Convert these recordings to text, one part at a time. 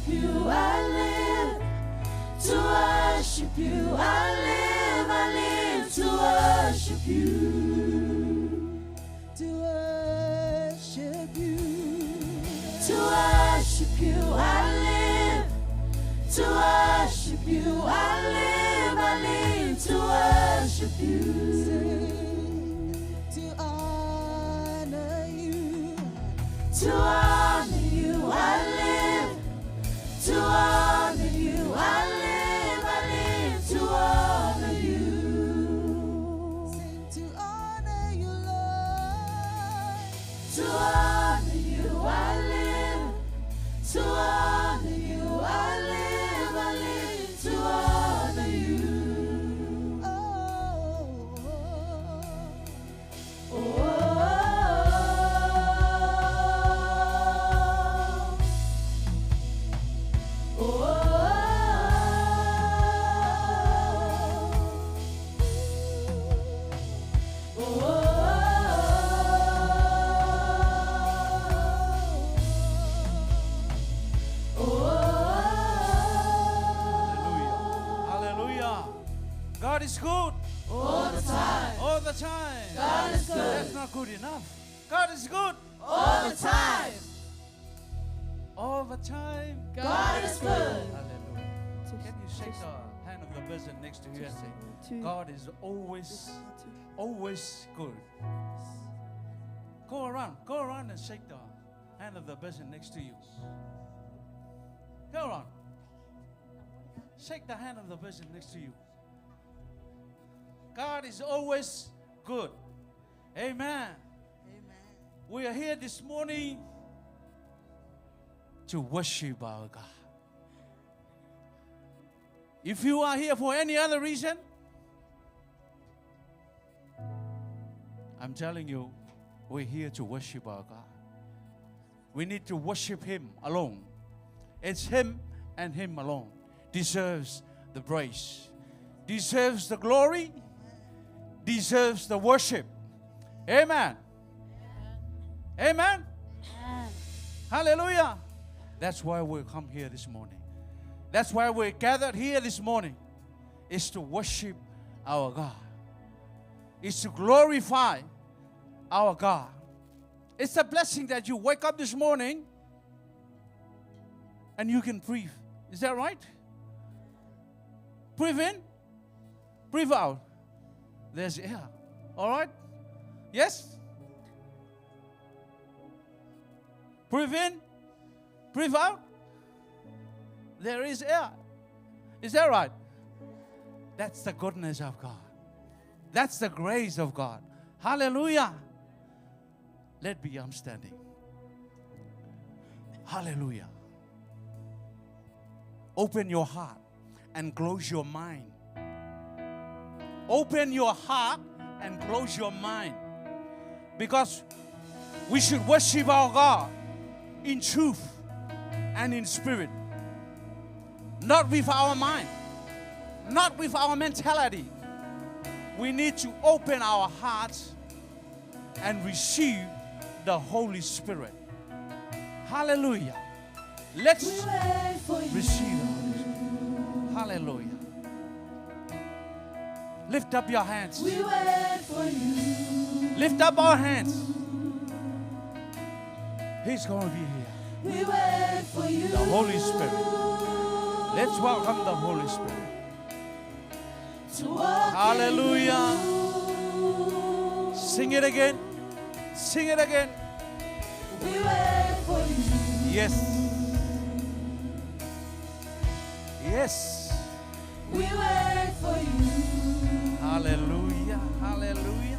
you. I live to worship you. I live to worship you. To worship you. To worship you. I live to worship you. I live to worship you. To honor you. To honor you. I live to honor you. I live to honor you. Sing to honor you, Lord. To honor you. I live to honor you. I live to honor you. Oh, oh, oh. God is good. All the time. All the time. God is good. That's not good enough. God is good. All the time. All the time. God is good. Hallelujah. Can you shake the hand of the person next to you and say, God is always good. Go around and shake the hand of the person next to you. Go around. Shake the hand of the person next to you. God is always good. Amen. Amen. We are here this morning to worship our God. If you are here for any other reason, I'm telling you, we're here to worship our God. We need to worship Him alone. It's Him and Him alone deserves the praise, deserves the glory, deserves the worship. Amen. Amen. Amen. Hallelujah. That's why we come here this morning. That's why we're gathered here this morning. Is to worship our God. It's to glorify our God. It's a blessing that you wake up this morning and you can breathe. Is that right? Breathe in, breathe out. There's air. All right? Yes? Breathe in, breathe out. There is air. Is that right? That's the goodness of God. That's the grace of God. Hallelujah. Let me, I'm standing. Hallelujah. Open your heart and close your mind. Open your heart and close your mind. Because we should worship our God in truth and in spirit. Not with our mind. Not with our mentality. We need to open our hearts and receive the Holy Spirit. Hallelujah. Let's receive the Holy Spirit. Hallelujah. Lift up your hands. We wait for you. Lift up our hands. He's going to be here. We wait for you. The Holy Spirit. Let's welcome the Holy Spirit. To walk Hallelujah. Sing it again. Sing it again. We wait for you. Yes. Yes. We wait for you. Hallelujah. Hallelujah.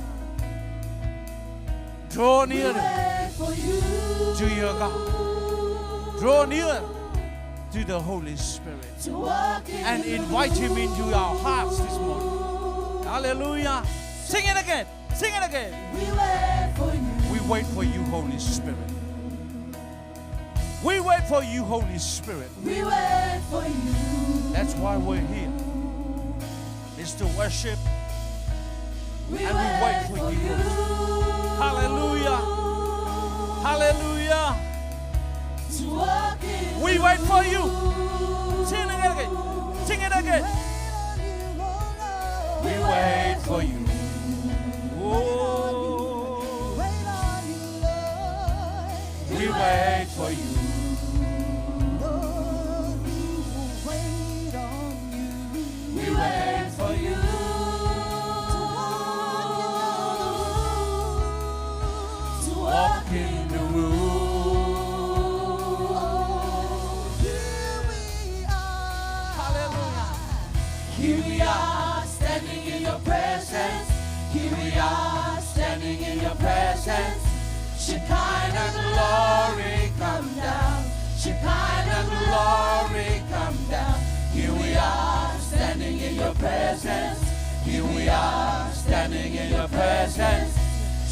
Draw We near wait for you. to your God. Draw near to the Holy Spirit. To walk in And invite Him into our hearts this morning. Hallelujah. Sing it again. Sing it again. We wait for you. We wait for you, Holy Spirit. We wait for you, Holy Spirit. We wait for you. That's why we're here. It's to worship We and we wait for you. Hallelujah. Hallelujah. To walk in We wait for you. Sing it again. Sing it again. We wait for you. Oh, we wait for you. We wait for you. To walk in the room. Hallelujah. Here we are, standing in your presence. Here we are, standing in your presence. Shekinah glory, come down. Shekinah glory, come down. Here we are, standing in your presence. Here we are, standing in your presence.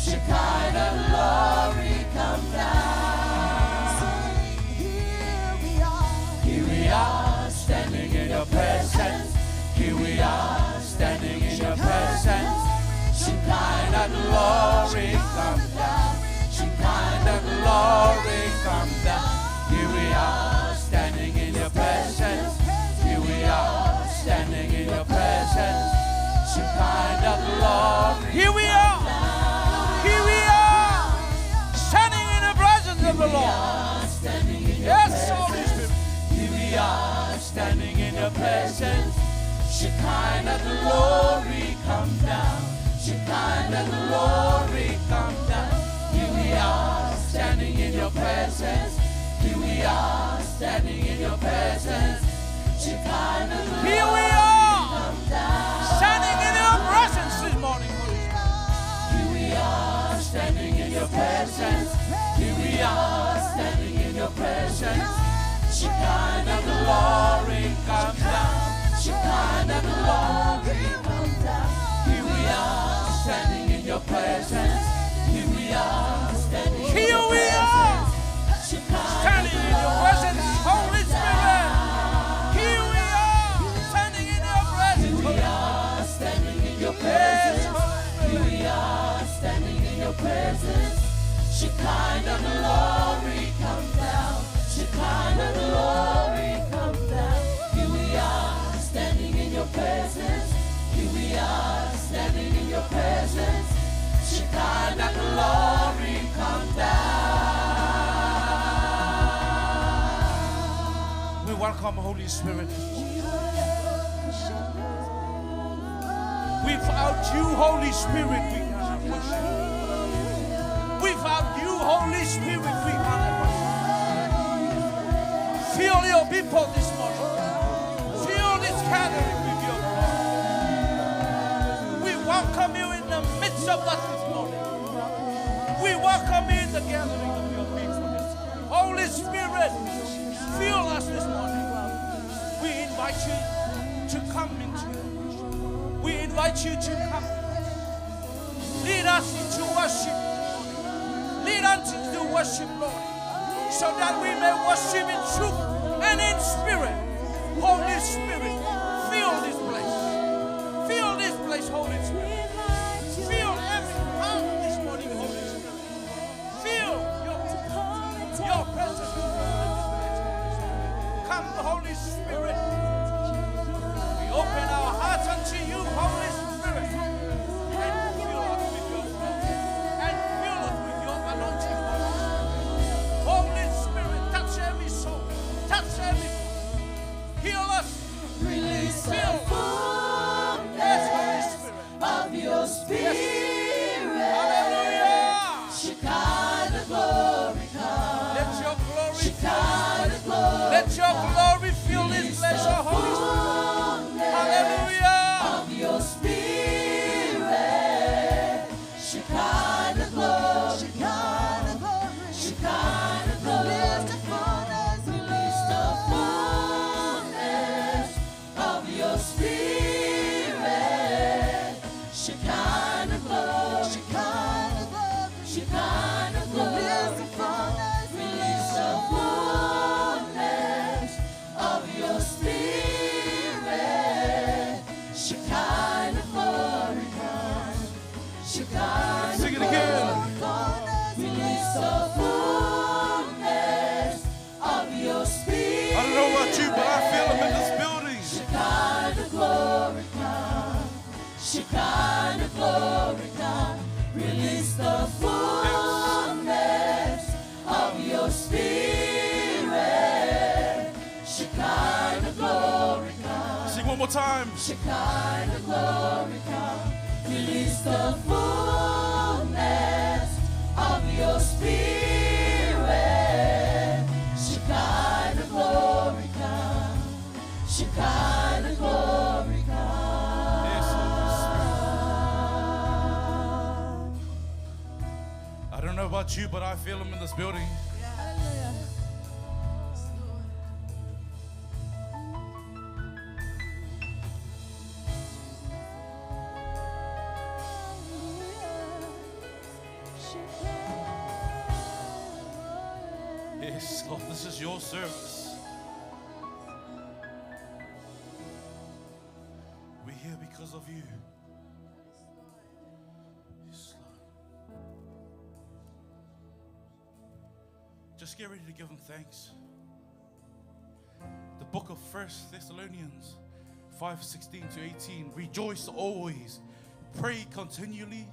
Shekinah glory, come down. Here we are, standing in your presence. Here we are, standing in your presence. Shekinah glory, come down. Shekinah glory, come down. Here we are, standing in your presence. Here we are, standing in your presence. Shekinah glory. Here we are. Here we are. Standing in the presence of the Lord. Yes, Holy Spirit. Here we are, standing in your presence. Shekinah glory, come down. Shekinah glory, come down. Here we are, standing in your presence. Here we are, standing in your presence. Shekinah glory, Here we are. come down. Standing in your presence this morning, Holy Spirit. Here we are, standing in your presence. Here we are, standing in your presence. Shekinah glory, come down. Shekinah glory, come down. Here we are, standing in your presence. Here we are, standing in Here your we presence. are. Shekinah Standing in your presence, Holy Spirit. Here we are. Standing in your presence, we Holy are, standing in your Yes, presence. Holy Here Spirit. we are, standing in your presence. Shekinah glory, come down. Shekinah glory, come down. Here we are, standing in your presence. Here we are, standing in your presence. Shekinah glory, come down. We welcome Holy Spirit. Without you, Holy Spirit, we cannot worship. Without you, Holy Spirit, we cannot worship. Fill your people this morning. Fill this gathering with your glory. We welcome you in the midst of us this morning. We welcome you in the gathering of your people. Holy Spirit, fill us this morning. We invite you to come into. We invite you to come. Lead us into worship. Lead us into worship, Lord, so that we may worship in truth and in spirit. Holy Spirit, fill this place. Fill this place, Holy Spirit. Fill every house this morning, Holy Spirit. Feel your presence in this place. Come, Holy Spirit. We open our hearts unto you, Holy Spirit, and fill us with your glory, and fill us with your anointing. Holy Spirit, touch every soul, touch every soul. Heal us. Release the Fill. Yes, Holy fullness Spirit. of your glory come. Release the fullness of your spirit. Shekinah glory come. Sing one more time. Shekinah glory come. Release the fullness of your spirit. Shekinah glory come. Shekinah glory come. Yes, Holy Spirit. I don't know about you, but I feel him in this building. Yes, Lord, this is your service. We're here because of you. Yes, Lord. Just get ready to give him thanks. The book of 1 Thessalonians 5:16 to 18. Rejoice always, pray continually,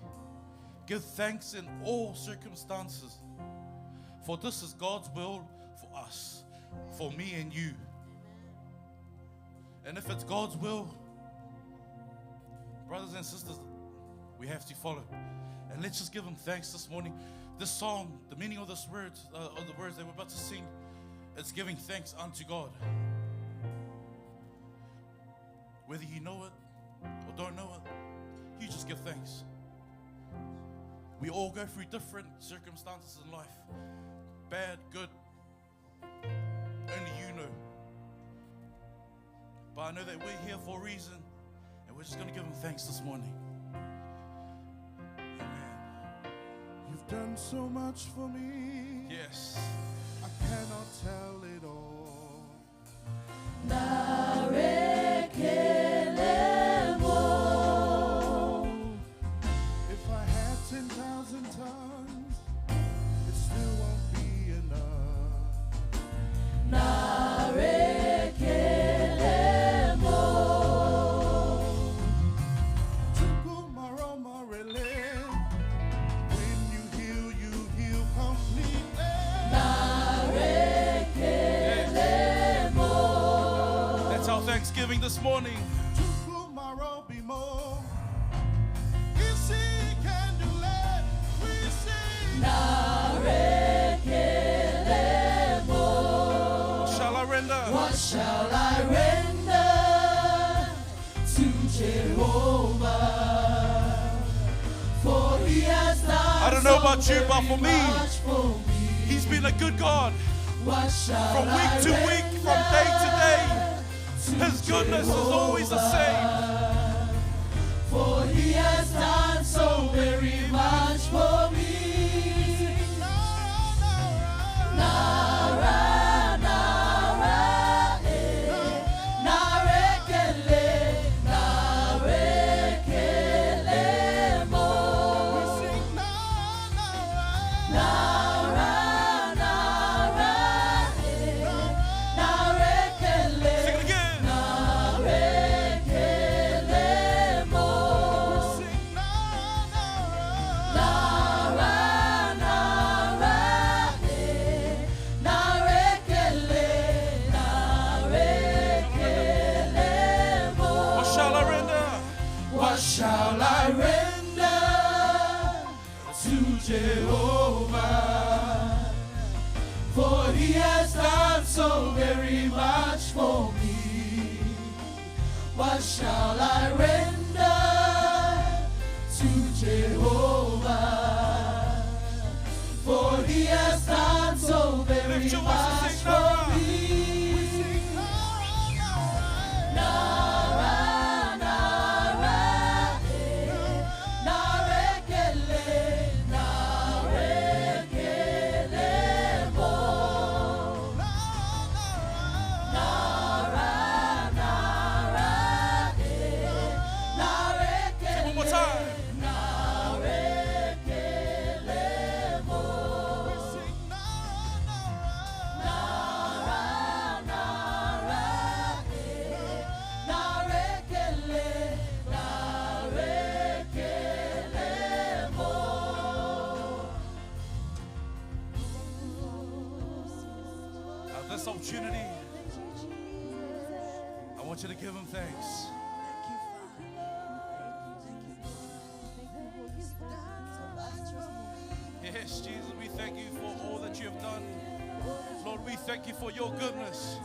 give thanks in all circumstances. For this is God's will for us, for me and you. And if it's God's will, brothers and sisters, we have to follow. And let's just give him thanks this morning. This song, the meaning of this words, of the words that we're about to sing, it's giving thanks unto God. Whether you know it or don't know it, you just give thanks. We all go through different circumstances in life. Bad, good, only you know. But I know that we're here for a reason, and we're just going to give him thanks this morning. Amen. You've done so much for me. Yes. I cannot tell it all. If I had 10,000 tongues, it still won't be enough. Tukumaro Marele. When you heal completely. That's our thanksgiving this morning. Tomorrow be more. If he can do it, we sing. Shall I render? What shall I render to Jehovah? For he has done I don't know so about you, but for very me, much for me. He's been a good God. What shall From week I to week, from day to day, render his goodness is always the Jehovah? same. For he has done so very much for me. Nara, nara, narekele, narekele mo. Nara, nara, narekele, Sing it again. narekele mo. Nara, nara, narekele, narekele mo. What shall I render? What shall I render to Jehovah? For he has done so very much for me. What shall I render to Jehovah? For he has done so very Lift your voice and much sing, for Nara. me. Nara, nara, narekele, narekele mo. Nara, nara, this opportunity, I want you to give him thanks. Yes, Jesus, we thank you for all that you have done. Lord, we thank you for your goodness.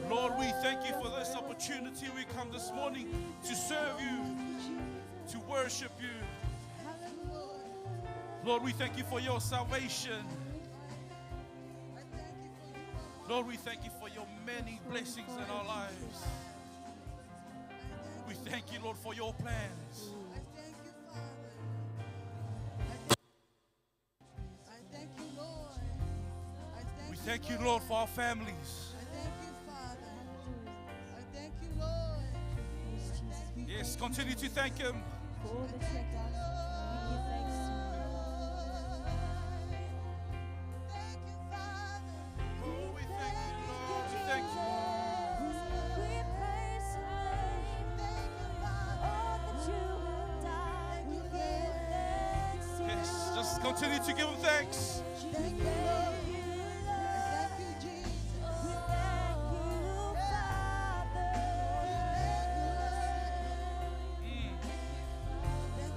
Lord, we thank you for this opportunity. We come this morning to serve you, to worship you. Lord, we thank you for your salvation. Lord, we thank you for your many blessings in our lives. We thank you, Lord, for your plans. We thank you, Lord, for our families. Yes, continue to thank him. Continue to give him thanks. Thank you, Lord. Thank you, Jesus. Thank you, Father.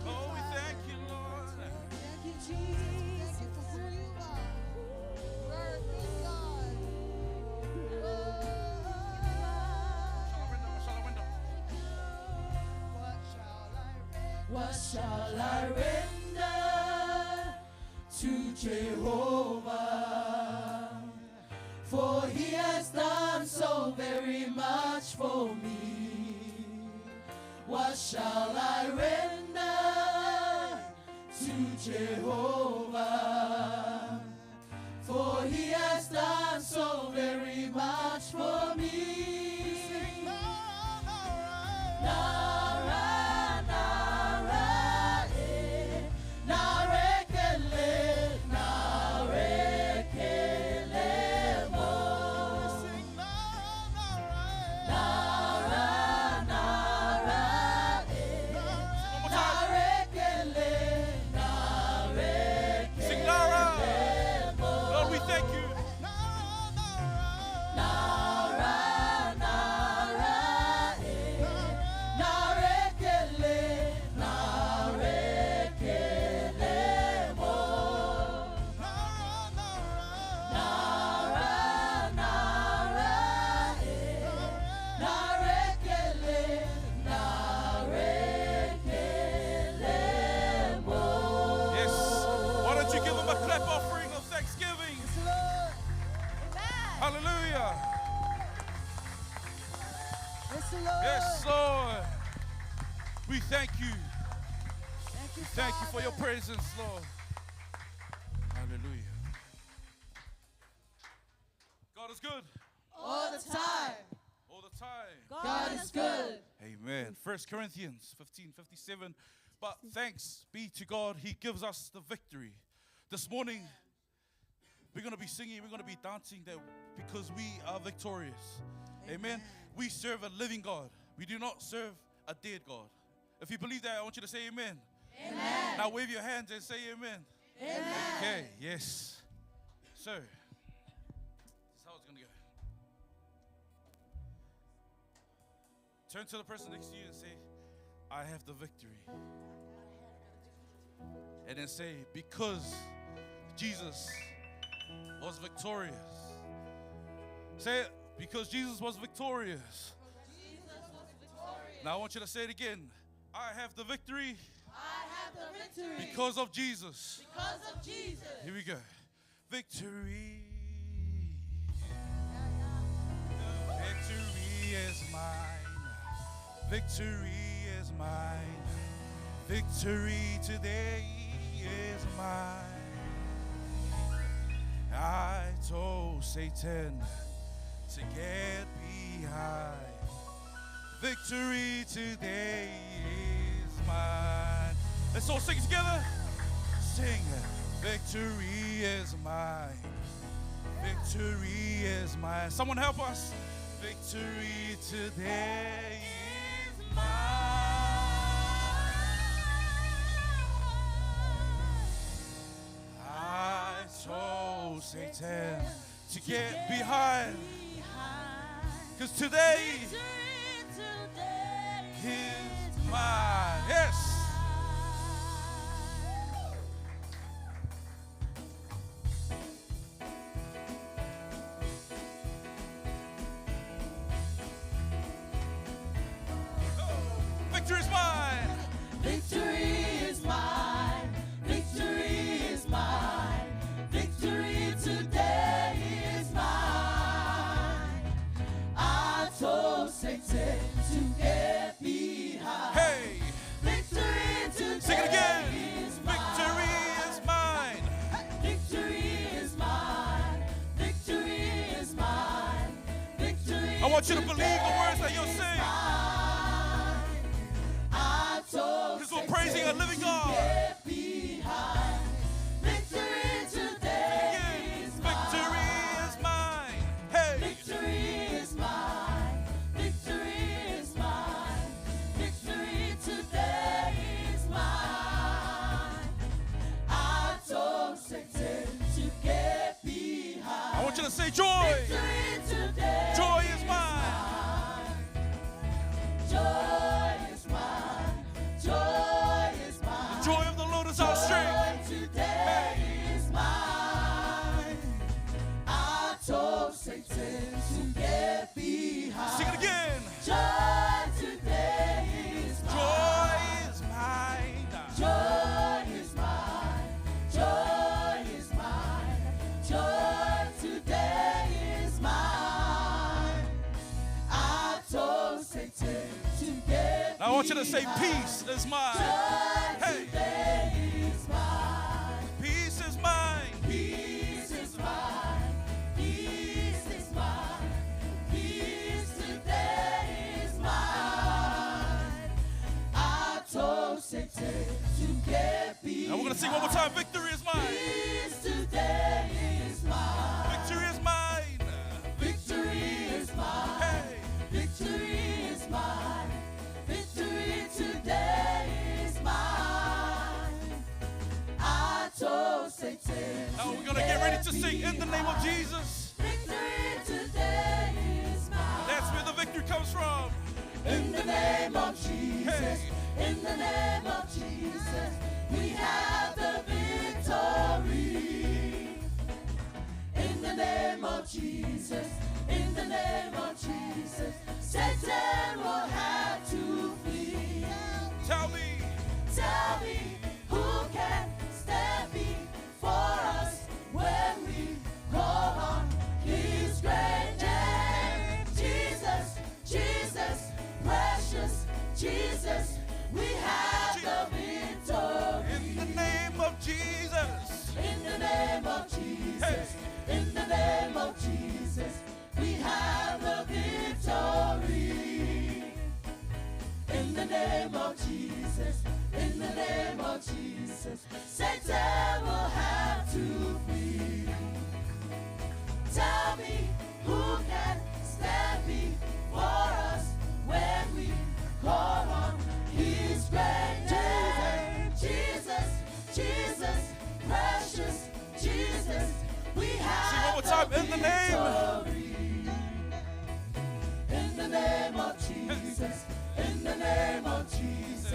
Oh, we thank you, Lord. Thank you, Jesus. Thank you for who you are. Worthy God. What shall I render to Jehovah? For he has done so very much for me. What shall I render to Jehovah? For he has done so very much for me. Yes, Lord. We thank you. Thank you for your presence, Lord. Hallelujah. God is good. All the time. All the time. God is good. Amen. 1 Corinthians 15:57. But thanks be to God, he gives us the victory. This morning, we're going to be singing, we're going to be dancing there because we are victorious. Amen. We serve a living God. We do not serve a dead God. If you believe that, I want you to say amen. Amen. Now wave your hands and say amen. Amen. Okay, yes. So, this is how it's going to go. Turn to the person next to you and say, I have the victory. And then say, because Jesus was victorious. Say it, because Jesus was victorious. Now I want you to say it again. I have the victory. I have the victory. Because of Jesus. Because of Jesus. Here we go. Victory. Victory is mine. Victory is mine. Victory today is mine. I told Satan to get behind. Victory today is mine. Let's all sing together. Sing. Victory is mine. Victory is mine. Someone help us. Victory today is mine. I Satan, to get behind. Because today is mine. Yes. Victory is mine. Victory is mine. Victory is mine. Victory today is mine. I told Satan to get behind. Hey, Victory today sing it again. is mine. Victory is mine. Victory is mine. Victory is mine. Victory. I want you to believe the words that you'll sing. Because we're praising a living God. Get behind. Victory today is Victory is mine. Hey. Victory is mine. Victory is mine. Victory today is mine. I told Satan to get behind. I want you to say joy. Victory today. Joy is mine. Joy is mine. Joy is mine. Joy of the Lord is our strength. Joy today is mine. I told Satan to get behind. Sing it again. Joy today is mine. Joy is mine. Joy is mine. Joy is mine. Joy today is mine. I told Satan to get Now I want you to say peace is mine. Joy Hey. today is mine. Peace is mine. Peace is mine. Peace is mine. Peace today is mine. I told Satan to get peace. Now we're going to sing one more time. Victory is mine. Peace today is mine. Victory is mine. Victory is mine. Hey. Victory is mine. Victory today is mine. I told Satan. Now we're going to get ready to sing in the name of Jesus. Victory today is mine. That's where the victory comes from. In the name of Jesus. Hey. In the name of Jesus. We have the victory. In the name of Jesus. In the name of Jesus. Satan will have to flee. Tell me. Tell me who can stand before us when we call on His great name. Jesus, Jesus, precious Jesus, we have the victory. In the name of Jesus. In the name of Jesus. Hey. In the name of Jesus, we have the victory. In the name of Jesus, in the name of Jesus, Satan will have to flee. Tell me who can stand before us when we call on His great name. Jesus, Jesus, precious Jesus, we have Sing one more time. In the name. victory. In the name of Jesus, in the name of Jesus,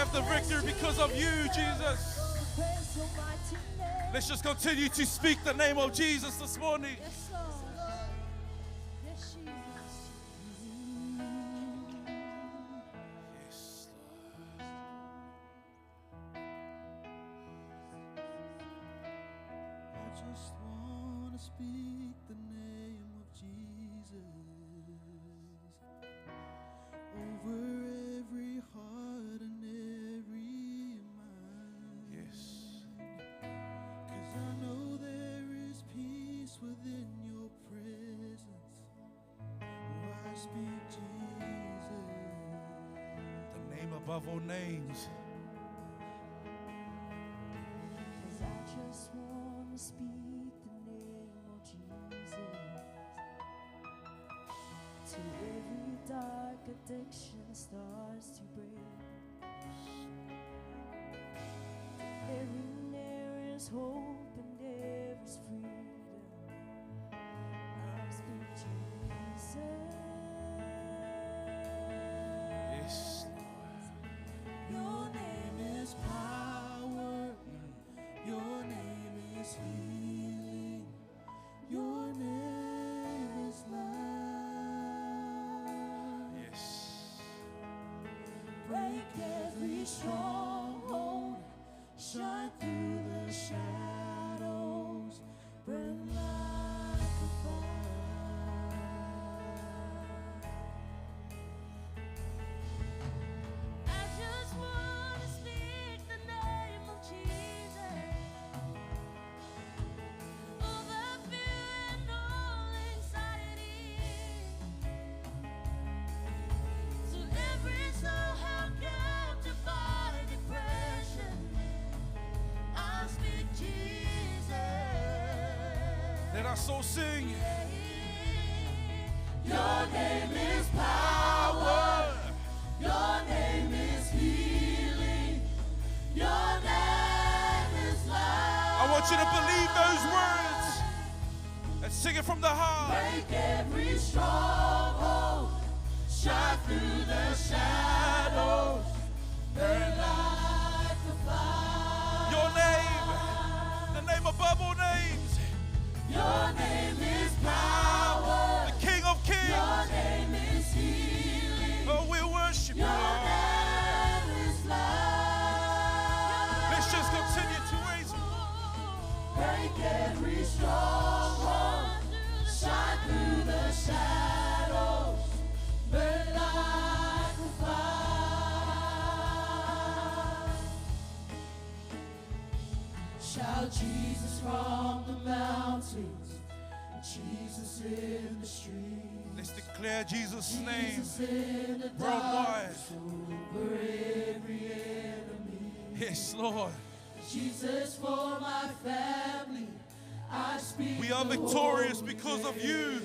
have the victory because of you, Jesus. Praise your mighty name. Let's just continue to speak the name of Jesus this morning. Yes, Lord. Yes, Jesus. Yes, I just want to speak the name of Jesus over every heart and every mind. yes. 'Cause I know there is peace within your presence. Oh, I speak Jesus. The name above all names. 'Cause I just want to speak the name of Jesus till every dark addiction starts to break. Every there is hope and there is freedom. I speak Jesus. Yes. Your name is power. Your name is healing. Your name is love. Yes. Break every stronghold. Shine through the shadows. Burn like a fire. I just want to speak the name of Jesus over fear and all anxiety. To every soul held captive by depression, I speak Jesus. Let us all sing. Your name is power. Your name is healing. Your name is love. I want you to believe those words and sing it from the heart. Break every stronghold. Shine through the shadows. Burn like a fire. Your name, the name above all names, Your name is power. the King of Your Kings. name is healing. Oh, we worship you, Your Lord. name is love. Let's just continue to raise it. Break every stronghold. Shine through the shadows. Burn like a fire. Shout Jesus from the mountains. Jesus in the streets. Let's declare Jesus' name Jesus in the worldwide. darkness over every enemy. Yes, Lord. Jesus for my family, I speak. We are the victorious holy because of name. you.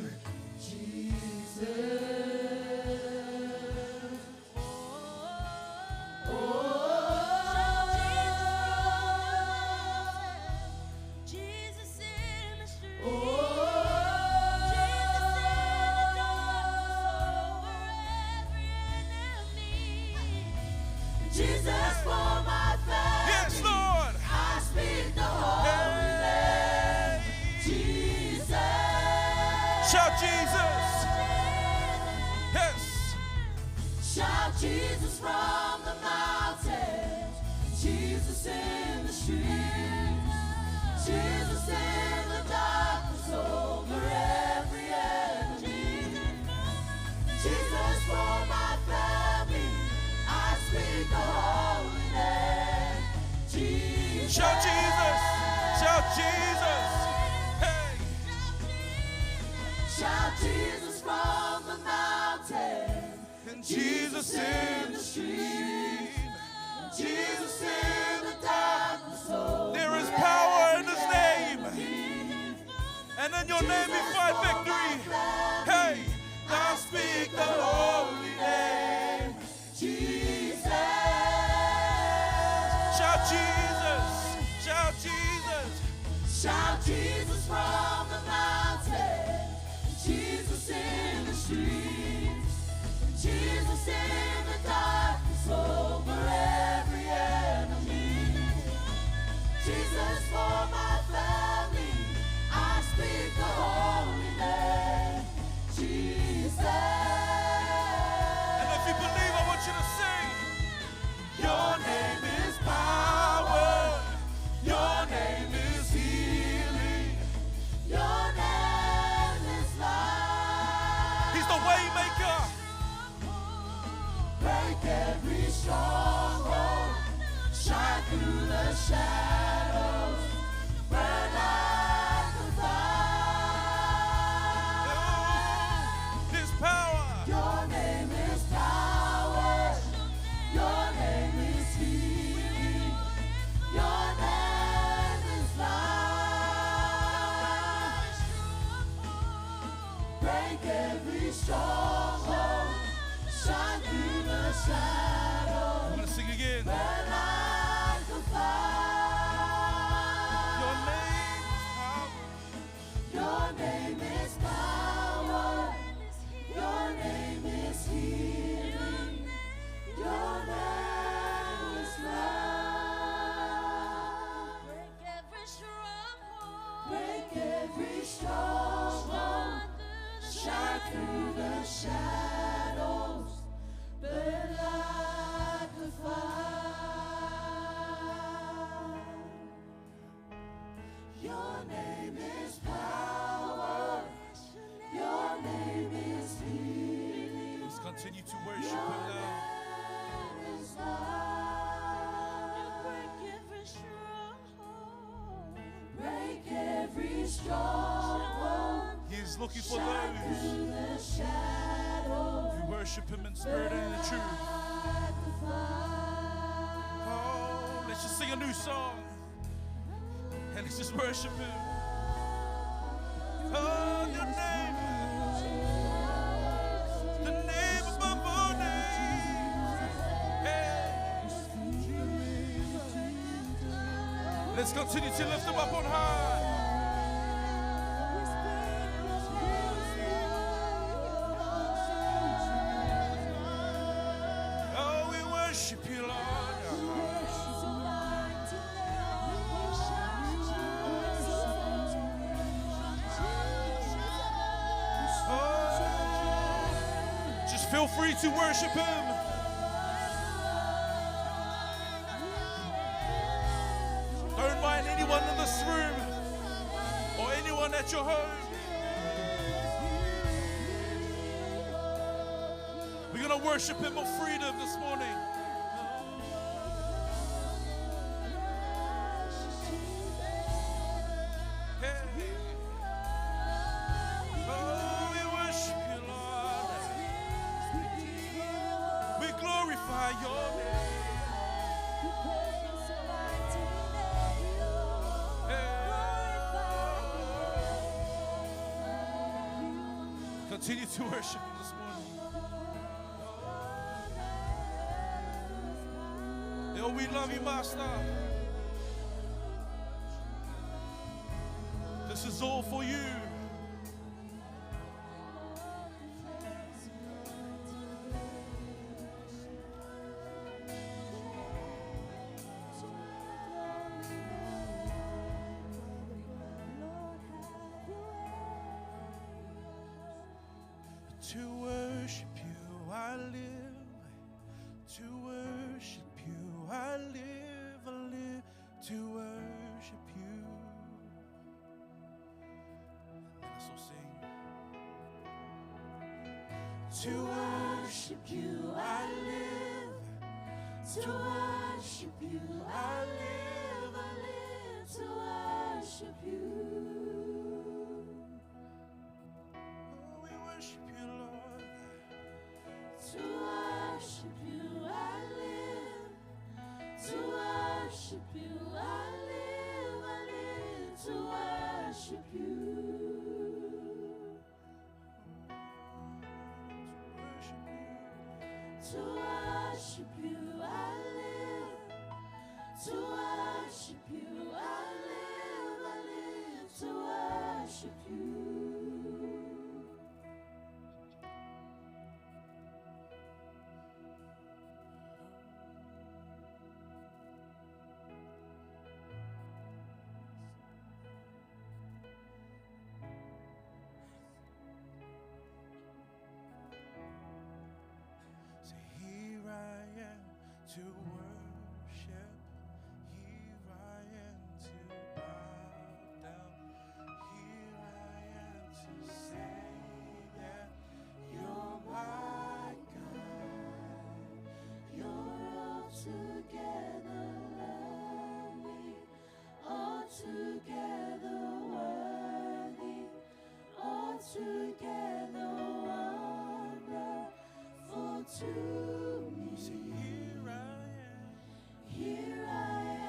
Jesus. Jesus in the street. Jesus in the darkness over every enemy. Jesus for my family. Yes, Lord. I speak the holy name. Jesus. Shout Jesus. Yes. Shout Jesus from the mountains. Jesus in the streets. Jesus in the darkness over every enemy. Jesus for my family. I speak the holy name. Jesus. Shout Jesus. Shout Jesus. Hey. Shout Jesus from the mountain. And Jesus in the street. Jesus in the darkness. There is power in His name. And in your name we find victory. Hey, I speak the holy name. Jesus. Shout Jesus. Shout Jesus. Shout Jesus from the mountain. Jesus in the streets. Jesus in the darkness over every the shadows, burn like a fire. His power. Your name is power. Your name is healing. Your name is life. Break every stronghold. Shine through the shadows. I'm gonna sing again. Burn like a fire. Your name is power. Your name is power. Your name is healing. Your name is love. Break every stronghold. Break every stronghold. Shine through the shadows. Burn like a fire. Your name is power. Your name is healing. Let's continue to worship him now. Your name is love. Break every stronghold. Break every stronghold. He is looking for Shine those through the shadows. who worship him in spirit and in truth. Like a fire. Oh, let's just sing a new song. And let's just worship him. Oh, your name. The name above all names. Hey. Let's continue to lift him up on high. Oh, we worship you, Lord. Oh, just feel free to worship him. Don't mind anyone in this room or anyone at your home. We're going to worship him of freedom this morning. Hey. Oh, we worship you, Lord. We glorify your name. Hey. Continue to worship him this morning. Oh, we love you, Master. This is all for you. To worship you, I live. To worship you, I live. I live to worship you. Let's all sing. To worship you, I live. To worship you, I live. I live to worship you. Oh, we worship you, Lord. To worship you, I live. To worship you, I live. I live to worship you. To worship you, I live. To worship you, I live. I live to worship you. Say, here I am to worship. Here I am to bow down. Here I am to me. Say, here I am. Here I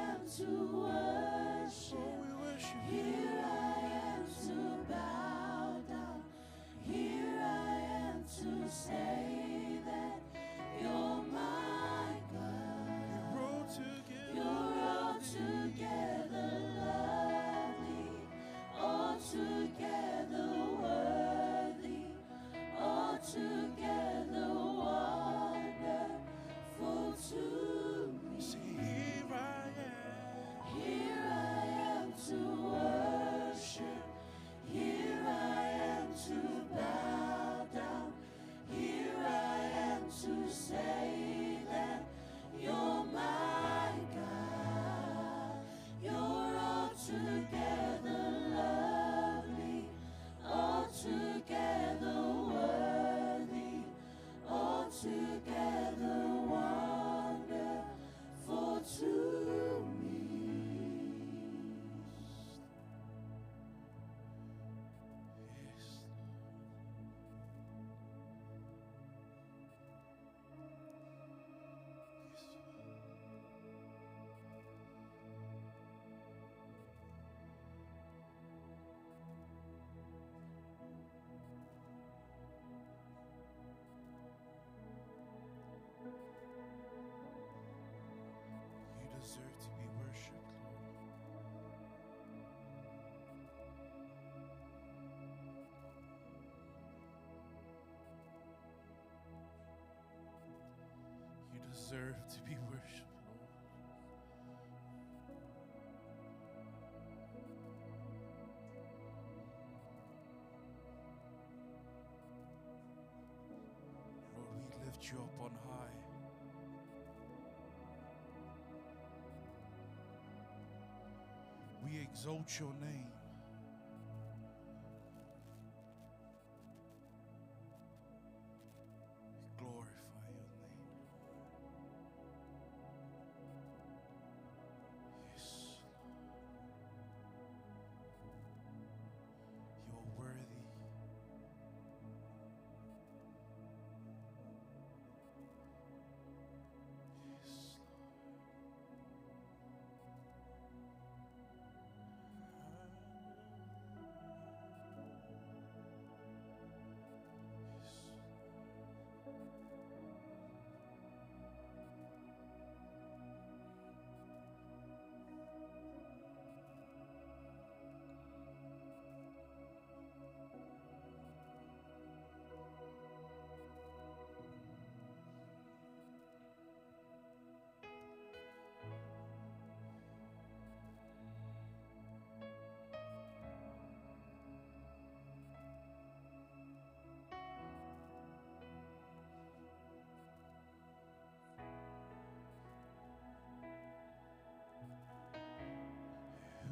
am to worship. Oh, we worship you. Here I am to bow down. Here I am to say that you're my God. You're all together. You're altogether lovely, altogether worthy, altogether wonderful to me. Say, here I am. Here I am to worship. Here I am to bow down. Here I am to say that you're my God. You're altogether lovely, altogether worthy, altogether wonderful to me. Yes, Lord. Yes, Lord. You deserve to be worshipped, Lord. You deserve to be worshipped, Lord. Lord, we lift you up on high. We exalt your name. We glorify your name. Yes, Lord. You're worthy. Yes, Lord. Yes.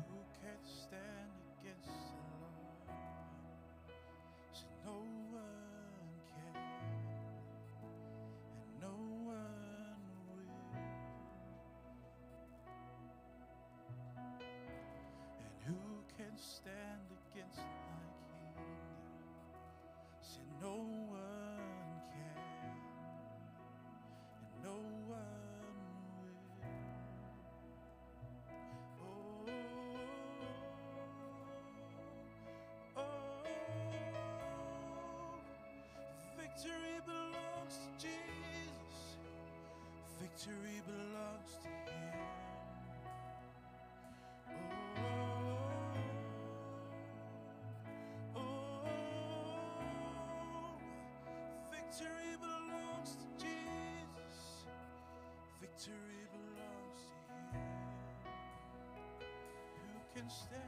Who can stand against the Lord? So no one can, and no one will. And who can stand against my kingdom? So no one can, and no one will. Victory belongs to Jesus. Victory belongs to Him. Victory belongs to Jesus. Victory belongs to Him. Who can stand?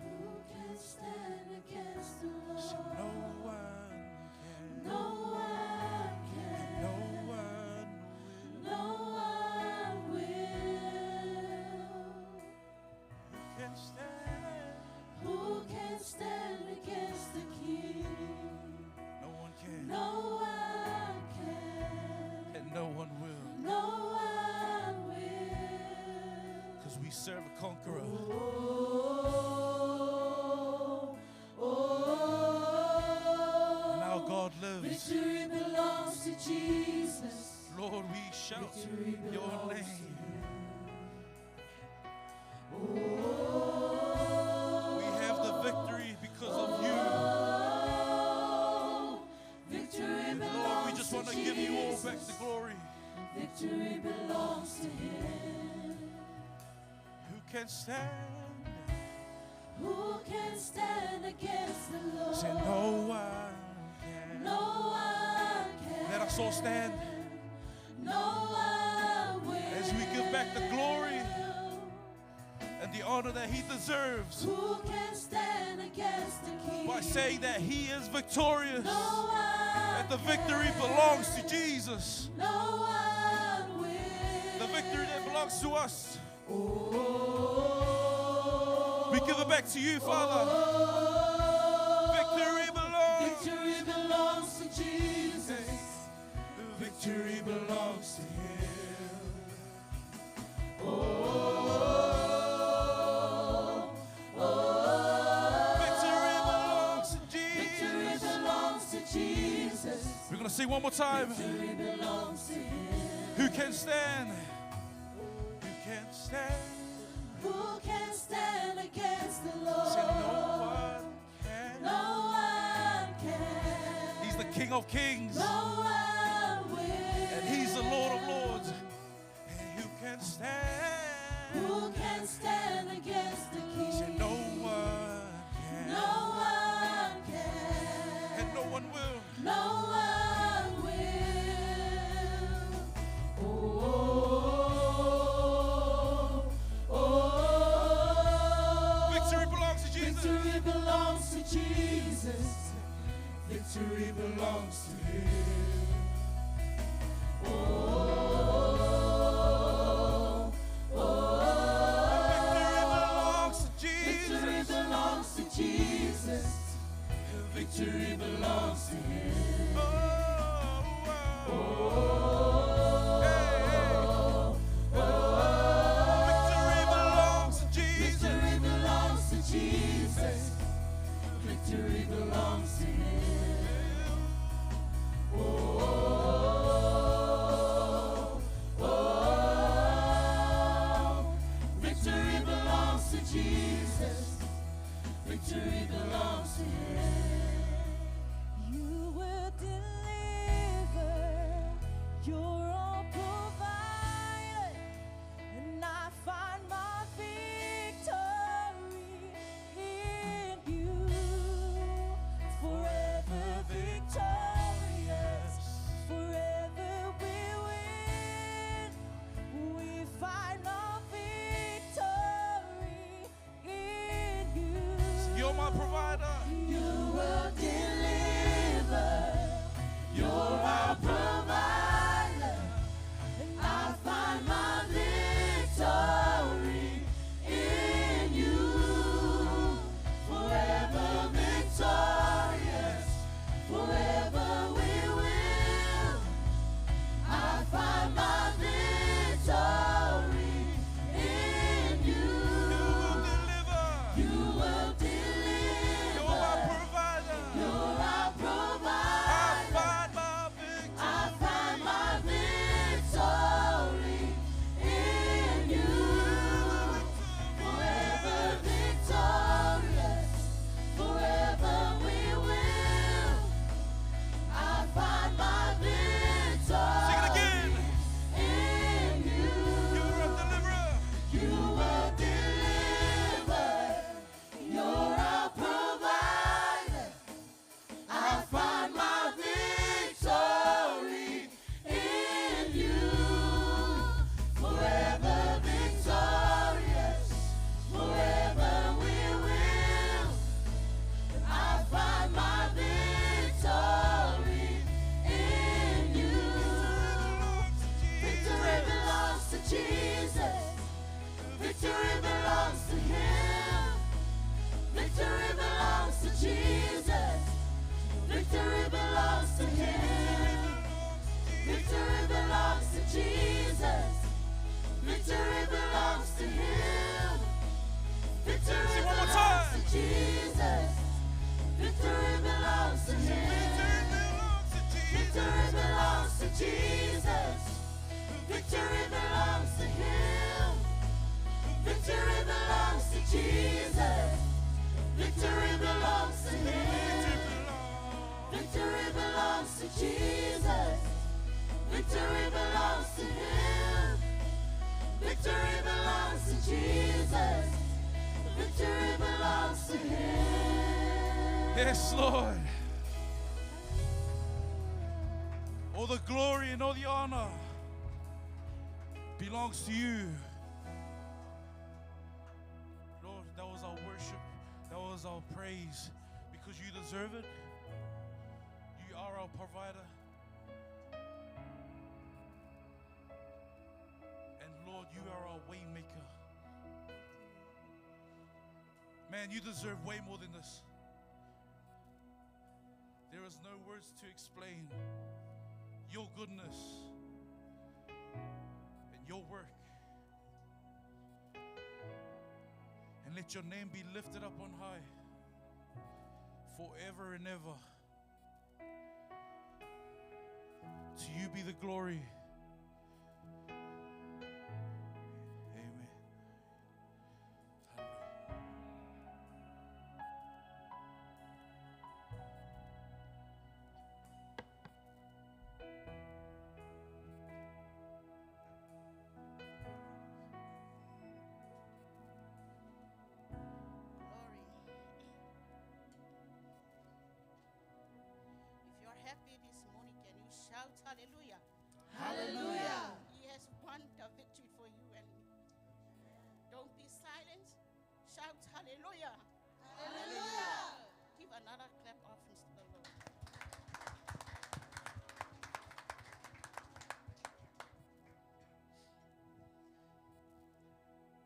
Who can stand against the Lord? So no one can. No one can. No one will. No one will. Who can stand? Who can stand against the King? No one can. No one can. And no one will. No one will. Because we serve a conqueror. Oh, oh, And our God lives. victory belongs Jesus. Lord, we shout Victory your belongs to name. Oh, We have the victory because of you. victory belongs Lord, we just want to give you all Jesus. back the glory. Victory belongs to Him. Who can stand? Who can stand against the Lord? Say no one can. No one can. Let us all stand No one will. as we give back the glory and the honor that He deserves Who can stand against the King? by saying that He is victorious No one and the victory can. belongs to Jesus. No one will. The victory that belongs to us. Oh, We give it back to you, Father. Victory belongs. victory belongs to Jesus. Victory belongs to Him. Victory belongs to Victory Jesus. belongs to Jesus. We're going to sing one more time. Victory belongs to Him. Who can stand? Who can stand? Who can stand against the Say no Lord? one can. No one can. He's the King of Kings No one will. and He's the Lord of Lords. And who can stand? Who can stand against the Say King? no one can. No one can. And no one will. No one will. Oh, Victory belongs to Jesus. victory belongs to Jesus. Victory belongs to Him. Victory belongs to Victory belongs to Jesus. Victory belongs to Him. Oh, Victory belongs to Jesus. Victory belongs to Jesus. Victory belongs to Him. Victory belongs to Jesus. Victory belongs to Him. You will deliver. You're all provided, and I find my victory in you. Forever victorious, forever we win. We find our victory in you. You're my provider. You will deliver. You're our provider. I find my victory in you. Forever victorious. Forever we will. I find my victory in you. You will deliver. You will You're my deliver. provider. You're our I provider. find my victory. I find my victory in you. Forever victorious. Forever we will. I find my victory Sing it again. in you. You're a deliverer. You will deliver. You're our provider. I find my victory in you. Forever victorious. Forever we will. I find my victory in you. Victory belongs to Jesus. Victory belongs to Him. Victory belongs to Jesus. Victory belongs to Him. Victory belongs to Jesus. Victory belongs to Him. Victory Sing one more belongs time. to Jesus. Victory belongs to Him. Victory belongs to Jesus. Victory belongs Victory belongs to Jesus. Victory belongs to Him. Victory belongs to Jesus. Victory belongs to Him. Yes, Lord. All the glory and all the honor belongs to you. Lord, that was our worship. That was our praise. Because you deserve it. You are our provider. And Lord, you are our way maker. Man, you deserve way more than this. There is no words to explain your goodness and your work. And let your name be lifted up on high forever and ever. To you be the glory. Amen. Hallelujah. Glory. If you're happy this morning, can you shout hallelujah? Hallelujah. He has won the victory for you and me. Don't be silent. Shout hallelujah. Hallelujah. Give another clap offerings to the Lord.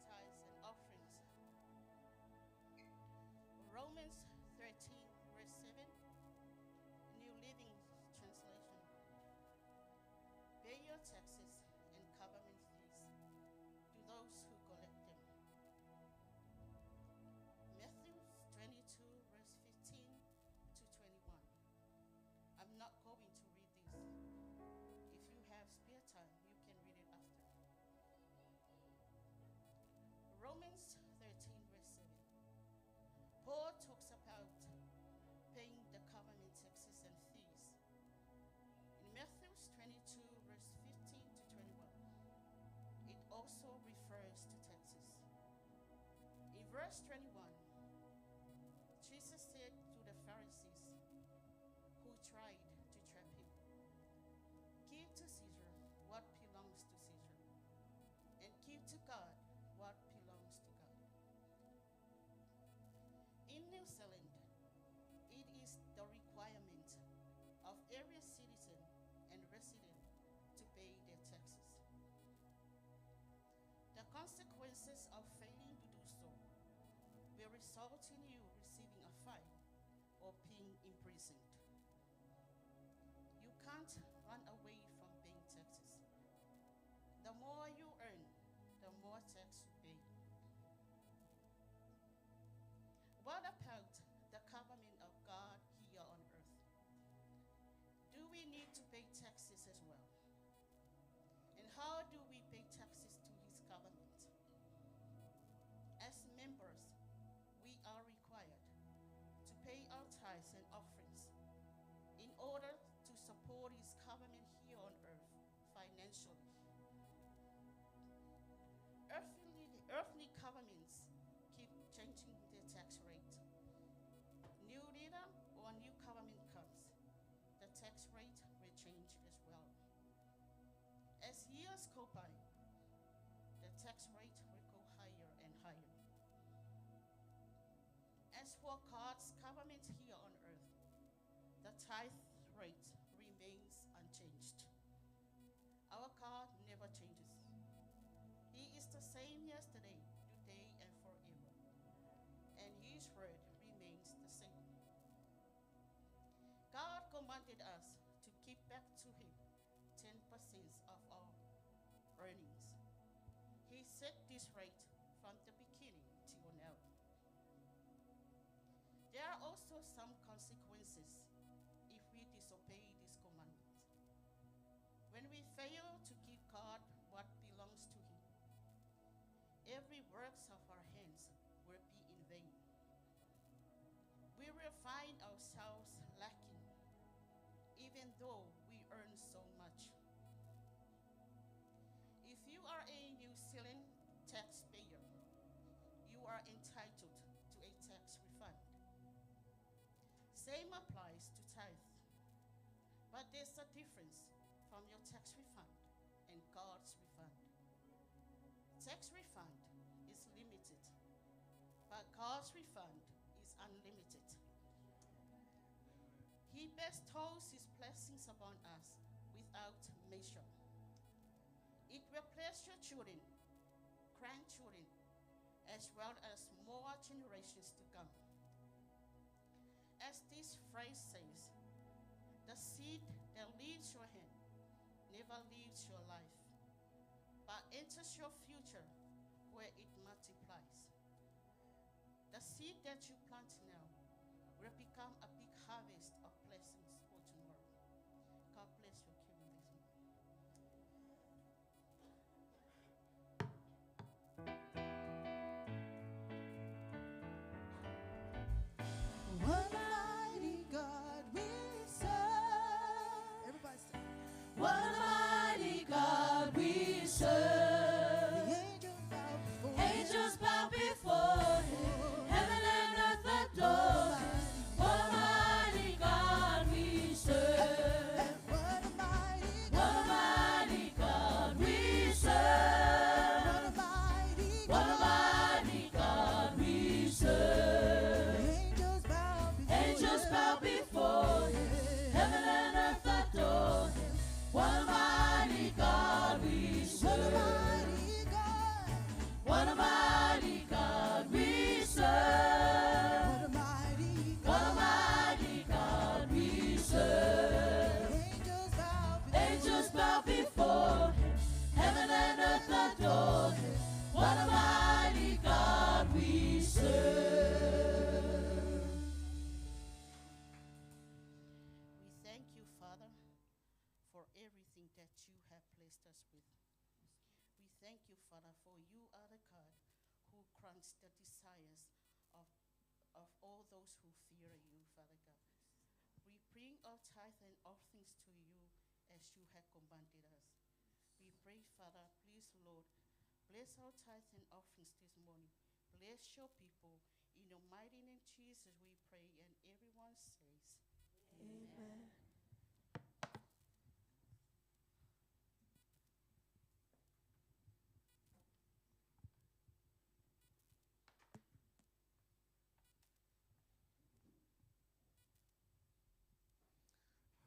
Tithes and offerings. Romans 13, verse 7, New Living Translation. Pay your taxes and government fees to those who collect them. Matthew 22, verse 15 to 21. I'm not going to read this. If you have spare time, you can read it after. Romans 13, verse 7. Paul talks about paying the government taxes and fees. In Matthew 22, verse 15 to 21, it also refers to taxes. In verse 21, Jesus said to the Pharisees who tried to trap him, "Give to Caesar what belongs to Caesar, and give to God what belongs to God." In New Zealand, it is the requirement of every citizen and resident to pay their taxes. The consequences of failing to do so will result in you receiving a fine or being imprisoned. You can't run away from paying taxes. The more you earn, the more tax you pay. What about the government of God here on earth? Do we need to pay taxes as well? And how do we pay taxes to His government? As members, we are required to pay our tithes and offerings in order to support His government here on earth financially. Earthly governments keep changing their tax rate. New leader or new government comes, the tax rate will change as well. As years go by, the tax rate will go higher and higher. As for God's government here on earth, the tithe rate remains unchanged. Our God never changes. He is the same yesterday, today, and forever. And His word remains the same. God commanded us to give back to Him 10% of our earnings. He set this rate from the beginning till now. There are also some consequences if we disobey this commandment. When we fail to give God what belongs to Him, every works of our hands will be in vain. We will find ourselves lacking even though we earn so much. If you are a New Zealand taxpayer, you are entitled to a tax refund. Same applies to tithe. But there's a difference from your tax refund and God's refund. Tax refund is limited, but God's refund is unlimited. He bestows his blessings upon us without measure. It will bless your children, grandchildren, as well as more generations to come. As this phrase says, the seed that leaves your hand never leaves your life, but enters your future where it multiplies. The seed that you plant now will become a big harvest of blessings for tomorrow. God bless you, Kimmy, this morning. What a mighty God we serve. Everybody say, What a mighty God we serve. the angels bow before him. Angels bow before him. Heaven and earth adore him. What a mighty God we serve. And what a mighty What a God. mighty God we serve. What a mighty What a God. mighty God we serve. The angels bow before Angels him. bow before him. Heaven and earth adore him. What a mighty God we What a serve. mighty God. What a mighty God we serve. What a mighty God. What a mighty God we serve. Angels bow before Angels bow before him. Heaven and earth adore him. What a mighty God we serve. We thank you, Father, for everything that you have placed us with. We thank you, Father, for you are the God who grants the desires of all those who fear you, Father God. We bring our tithe and offerings to you as you have commanded us. We pray, Father, please, Lord, bless our tithe and offerings this morning. Bless your people. In your mighty name, Jesus, we pray, and everyone says, Amen.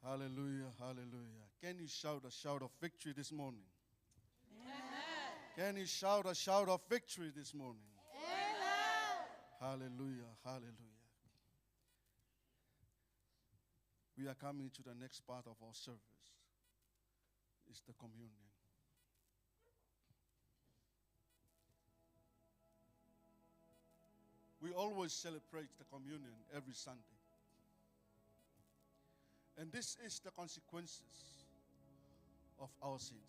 Hallelujah, hallelujah. Can you shout a shout of victory this morning? Can you shout a shout of victory this morning? Hallelujah, hallelujah. We are coming to the next part of our service. It's the communion. We always celebrate the communion every Sunday. And this is the consequences of our sins.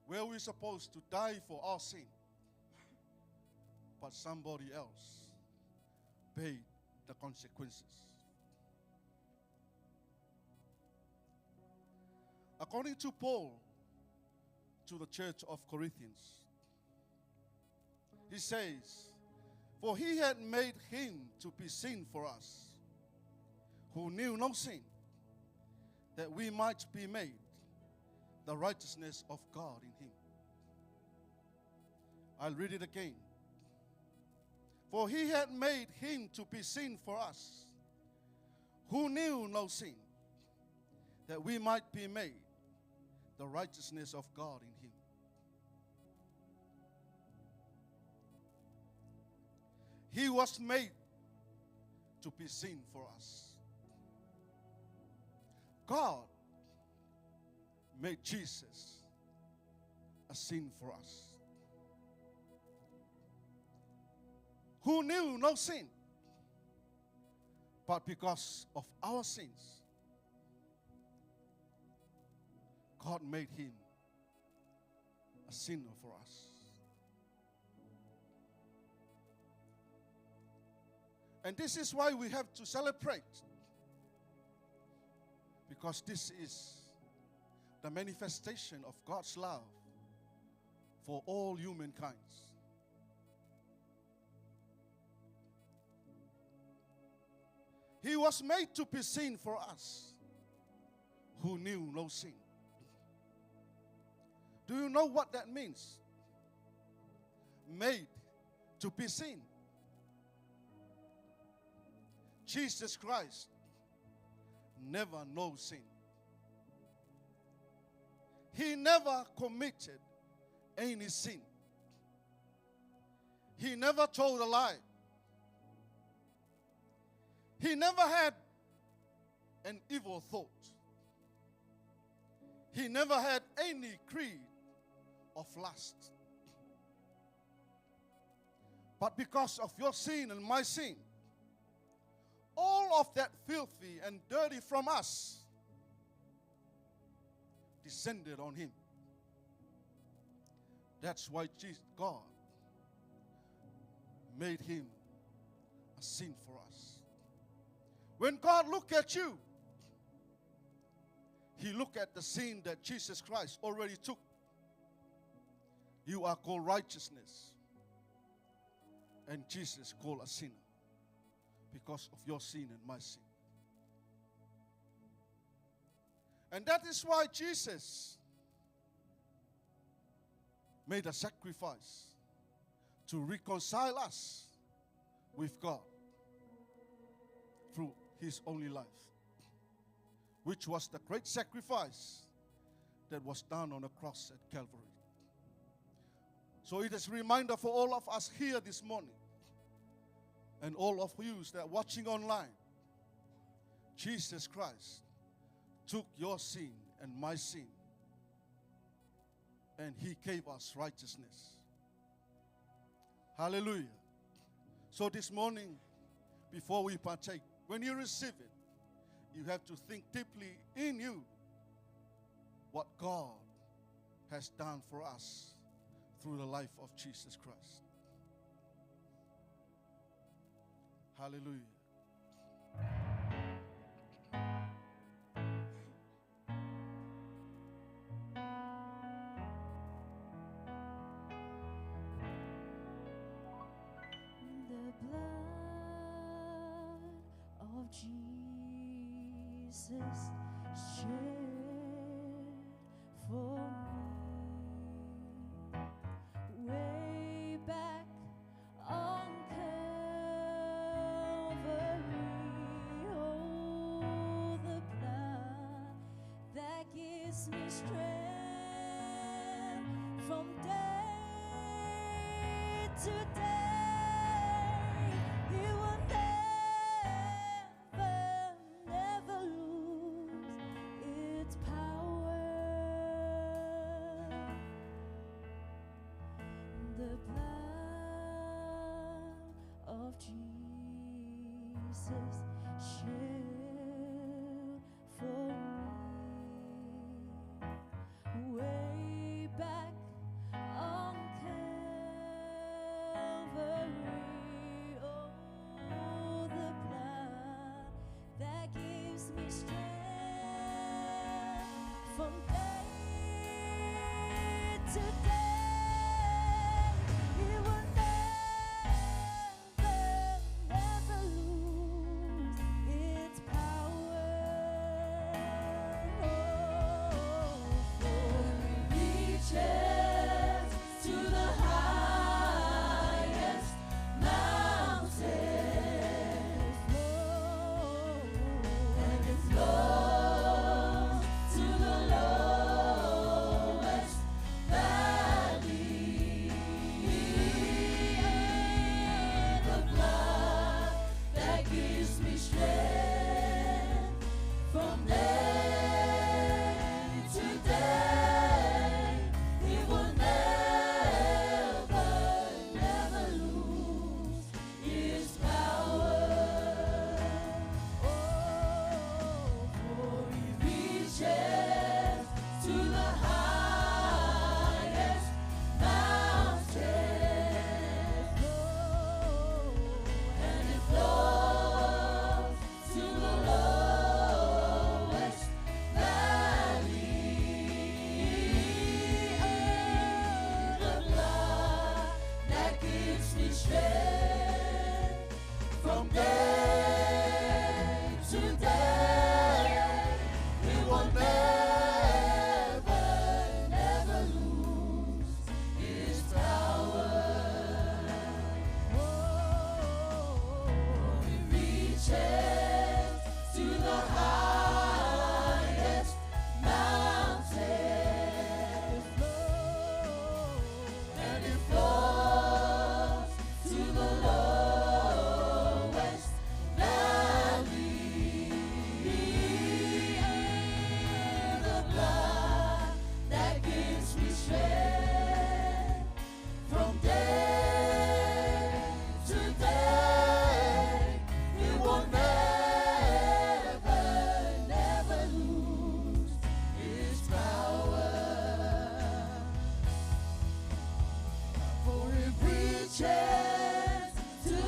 Where we're supposed to die for our sin, but somebody else paid the consequences. According to Paul, to the church of Corinthians, he says, for he had made him to be sin for us, who knew no sin, that we might be made the righteousness of God in him. I'll read it again. For he had made him to be sin for us, who knew no sin, that we might be made the righteousness of God in him. He was made to be sin for us. God made Jesus a sin for us, who knew no sin, but because of our sins, God made him a sinner for us. And this is why we have to celebrate Because this is the manifestation of God's love for all humankind. He was made to be sin for us who knew no sin. Do you know what that means? Made to be sin. Jesus Christ never knows sin. He never committed any sin. He never told a lie. He never had an evil thought. He never had any creed of lust. But because of your sin and my sin, all of that filthy and dirty from us descended on him. That's why God made him a sin for us. When God looked at you, he looked at the sin that Jesus Christ already took. You are called righteousness, and Jesus called a sinner because of your sin and my sin. And that is why Jesus made a sacrifice to reconcile us with God through his only life, which was the great sacrifice that was done on the cross at Calvary. So it is a reminder for all of us here this morning, and all of you that are watching online. Jesus Christ took your sin and my sin, and he gave us righteousness. Hallelujah. So this morning, before we partake, when you receive it, you have to think deeply in you what God has done for us through the life of Jesus Christ. Hallelujah. The blood of Jesus shed for me way back on Calvary. Oh, the blood that gives me strength from day to day. You will never lose its power. The blood of Jesus shed for me way back on Calvary. Oh, the blood that gives me strength from day to day. It will never lose its power. For it reaches to the highest mountain, and it flows to the lowest valley.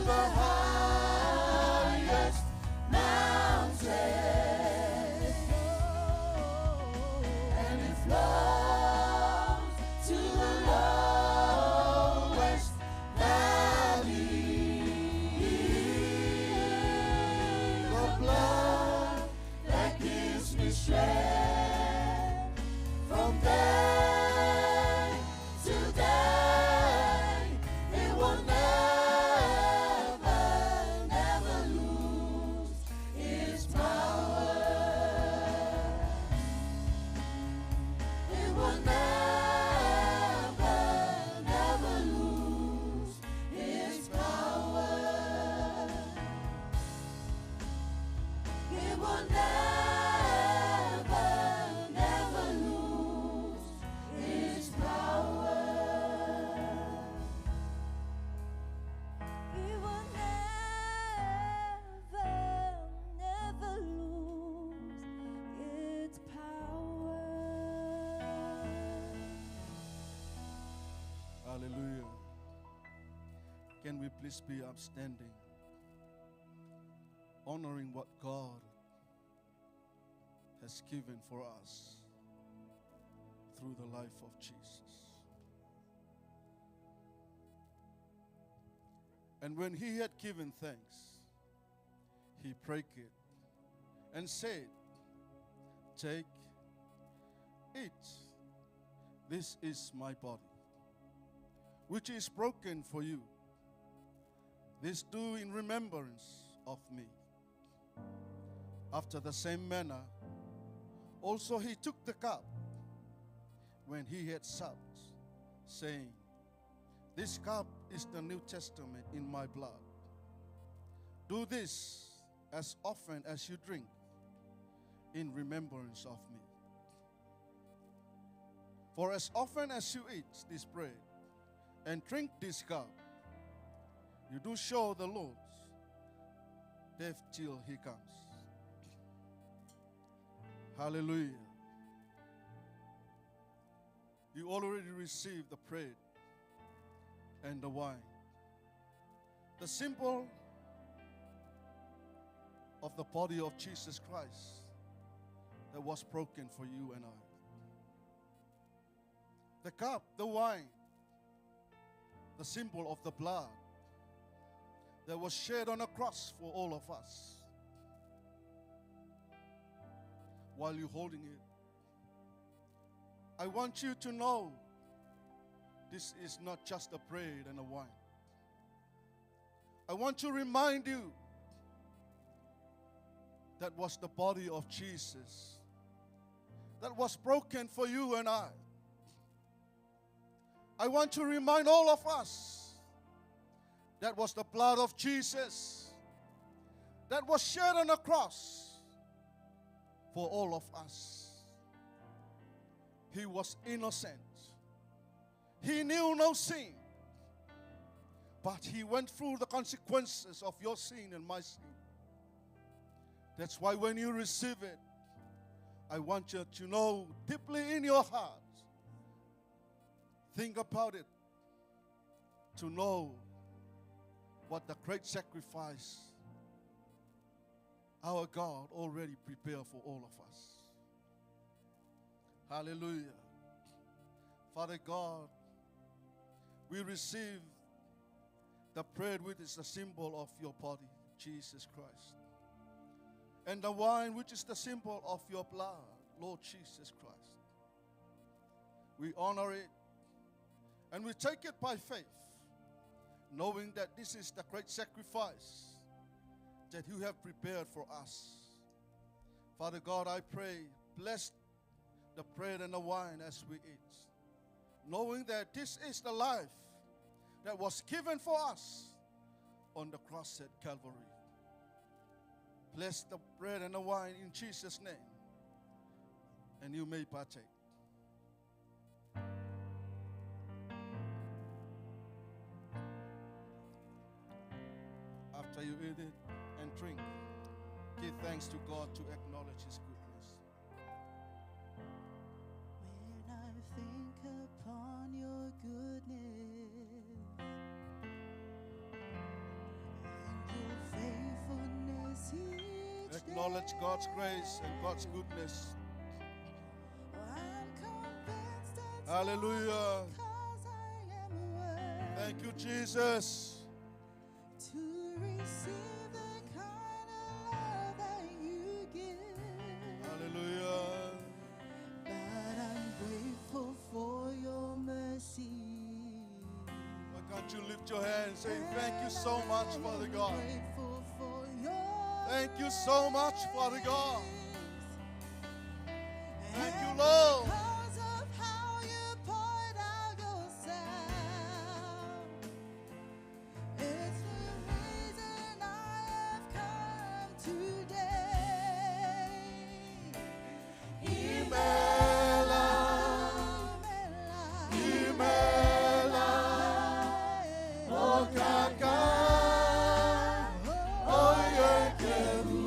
the highest mountain, and it flows to the lowest valley. The blood that gives me strength from day to day, it will never, never lose its power. It will never, never lose its power. It will never, never lose its power. It will never, never lose its power. Hallelujah. Can we please be upstanding, honoring what God has given for us through the life of Jesus. And when he had given thanks, he broke it and said, "Take, eat. This is my body, which is broken for you. This do in remembrance of me." After the same manner, also he took the cup when he had supped, saying, "This cup is the New Testament in my blood. Do this as often as you drink in remembrance of me. For as often as you eat this bread and drink this cup, you do show the Lord's death till he comes." Hallelujah. You already received the bread and the wine, the symbol of the body of Jesus Christ that was broken for you and I. The cup, the wine, the symbol of the blood that was shed on a cross for all of us. While you're holding it, I want you to know this is not just a bread and a wine. I want to remind you that was the body of Jesus that was broken for you and I. I want to remind all of us that was the blood of Jesus that was shed on the cross for all of us. He was innocent. He knew no sin. But he went through the consequences of your sin and my sin. That's why when you receive it, I want you to know deeply in your heart, think about it, to know what the great sacrifice our God already prepared for all of us. Hallelujah. Father God, we receive the bread which is the symbol of your body, Jesus Christ, and the wine which is the symbol of your blood, Lord Jesus Christ. We honor it and we take it by faith, knowing that this is the great sacrifice that you have prepared for us. Father God, I pray, bless the bread and the wine as we eat, knowing that this is the life that was given for us on the cross at Calvary. Bless the bread and the wine in Jesus' name, and you may partake. After you eat it and drink, give thanks to God to acknowledge His goodness. When I think upon your goodness acknowledge God's grace and God's goodness. I'm convinced it's Hallelujah. because I am worthy Thank you, Jesus. to receive the kind of love that you give. Hallelujah. But I'm grateful for your mercy. Why can't you lift your hands and say, thank you so much, Father God. Grateful for your Thank you so much, Father God. grace. Thank you, And Lord. because of how you poured out yourself, it's the reason I have come today. Imela, Imela, Okaka, Oyekeru,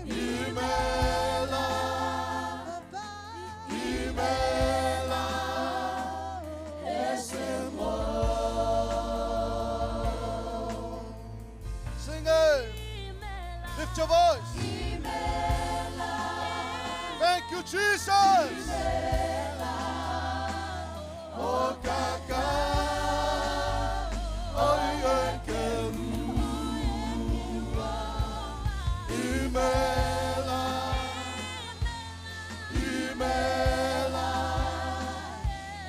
Imela, Imela, Esemo. Sing it. Lift your voice. Thank you, Jesus. Oh, Kaka. Oh, Yekeru. Imela. Imela.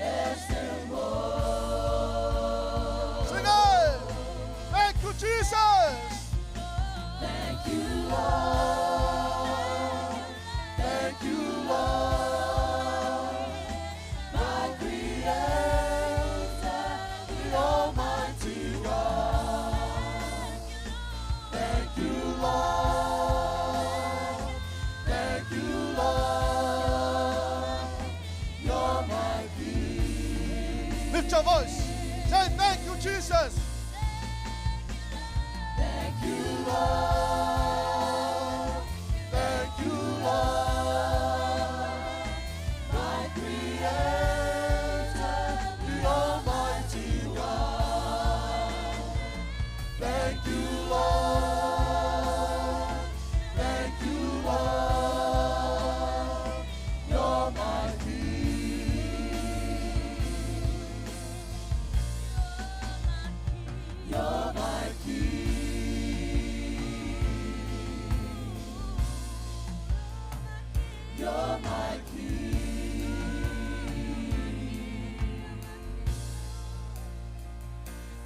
Esemo. Sing it. Thank you, Jesus. Thank you, Lord. Thank you, Lord. My Creator, the Almighty God. Thank you, Lord. Thank you, Lord. You're my King. Lift your voice. Say thank you, Jesus. Thank you, Lord. Thank you, Lord. My Creator, the Almighty God. Thank you, Lord. Thank you, Lord. You're my King. You're my King. You're my King.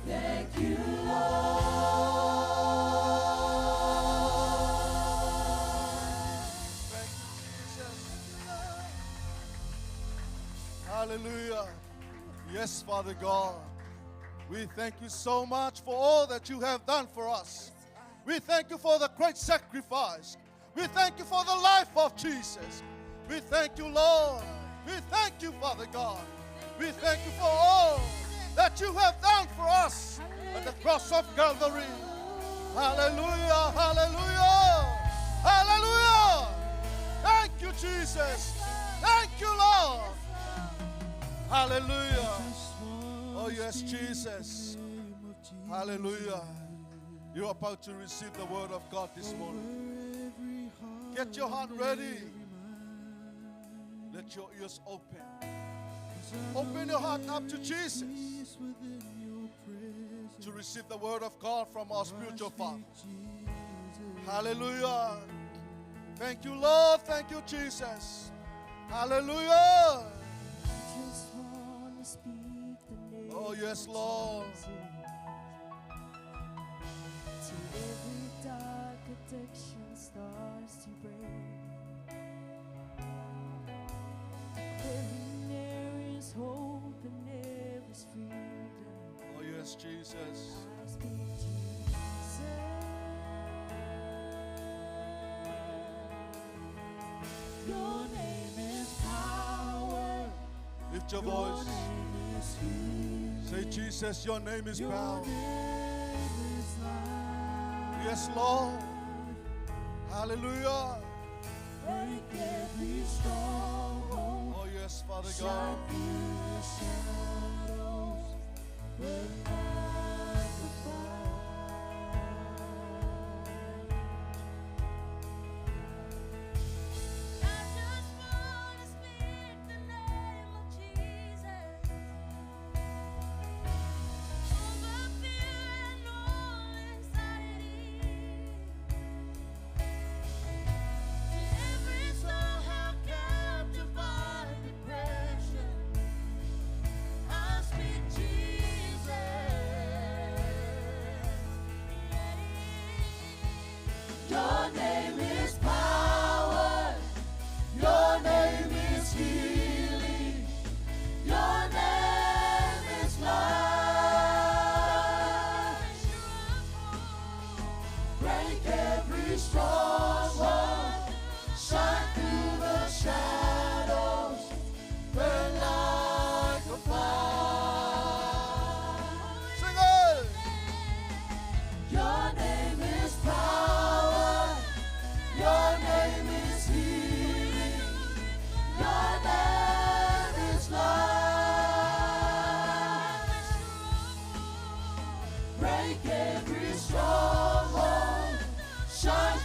Thank you, Lord. Thank you, Jesus. Hallelujah. Yes, Father God. We thank you so much for all that you have done for us. We thank you for the great sacrifice. We thank you for the life of Jesus. We thank you, Lord. We thank you, Father God. We thank you for all that you have done for us at the cross of Calvary. Hallelujah, hallelujah, hallelujah. Thank you, Jesus. Thank you, Lord. Hallelujah. Oh, yes, Jesus. Hallelujah. You're about to receive the word of God this morning. Get your heart ready. Let your ears open. Open your heart up to Jesus to receive the word of God from our spiritual Father. Hallelujah. Thank you, Lord. Thank you, Jesus. Hallelujah. Just wanna speak the name Oh, yes, of Lord. Jesus. Till every dark addiction starts to break. And there is hope and there is freedom. Oh, yes, Jesus. I speak Jesus. Your name is power. Lift your voice. Say, Jesus, your name is power. Yes, Lord. Hallelujah. Break every stronghold. Oh, yes, Father God.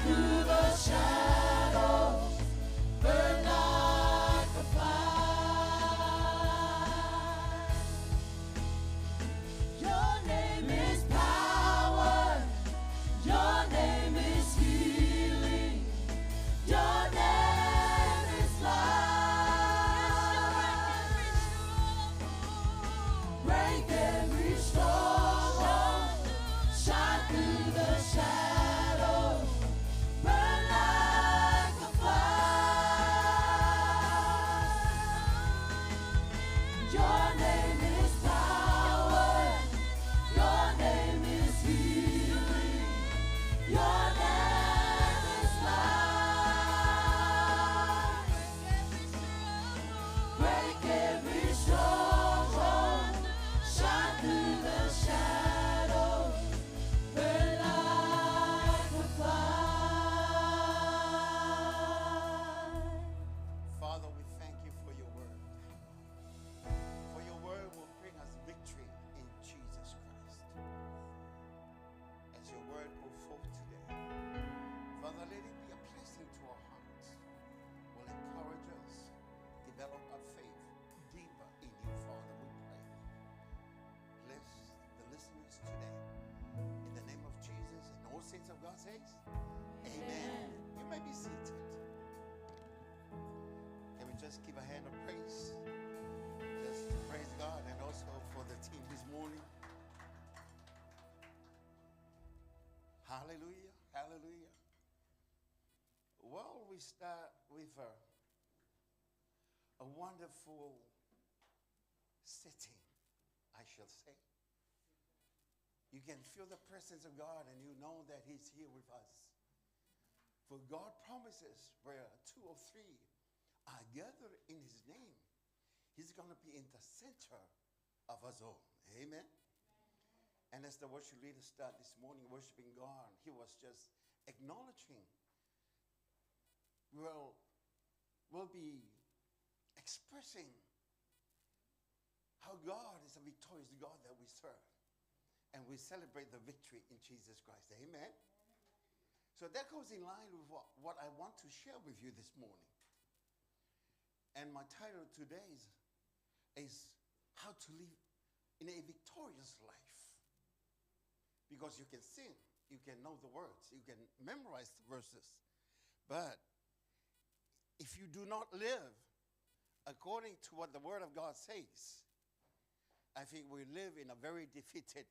through the shadows, burn like a fire. Your name is power. Your name is healing. Your name is life. Break every stronghold. Shine through the shadows. Burn like a fire. Your name is power. Your name is healing. Your name is life. Break every stronghold. Shine through the shadows. Burn like a fire. Father, we thank you for your word. For your word will bring us victory in Jesus Christ. As your word go forth today, Father, let it be a blessing to our hearts. Will encourage us, develop our faith deeper in you, Father, we pray. Bless the listeners today. In the name of Jesus, and all saints of God says, Amen. You may be seated. Can we just give a hand of praise? Just praise God, and also for the team this morning. Hallelujah, hallelujah. Well, we start with a wonderful setting, I shall say. You can feel the presence of God, and you know that He's here with us. For God promises where two or three are gathered in His name, He's going to be in the center of us all. Amen. And as the worship leader started this morning worshiping God, he was just acknowledging, we'll be expressing how God is a victorious God that we serve. And we celebrate the victory in Jesus Christ. Amen. So that goes in line with what I want to share with you this morning. And my title today is How to Live in a Victorious Life. Because you can sing, you can know the words, you can memorize the verses. But if you do not live according to what the Word of God says, I think we live in a very defeated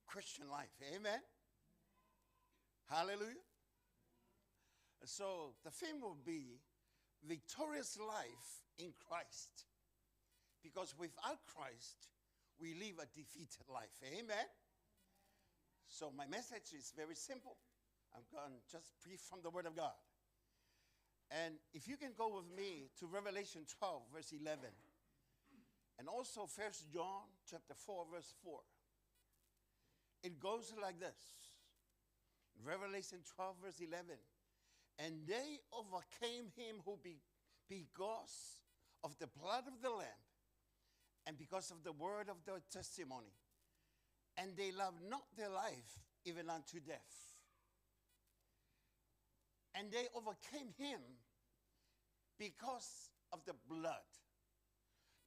Christian life. Amen? Hallelujah. So the theme will be victorious life in Christ. Because without Christ, we live a defeated life. Amen? So my message is very simple. I'm going to just preach from the Word of God. And if you can go with me to Revelation 12, verse 11. And also 1 John chapter 4, verse 4. It goes like this. Revelation 12, verse 11. And they overcame him who because of the blood of the Lamb and because of the word of their testimony. And they loved not their life even unto death. And they overcame him because of the blood.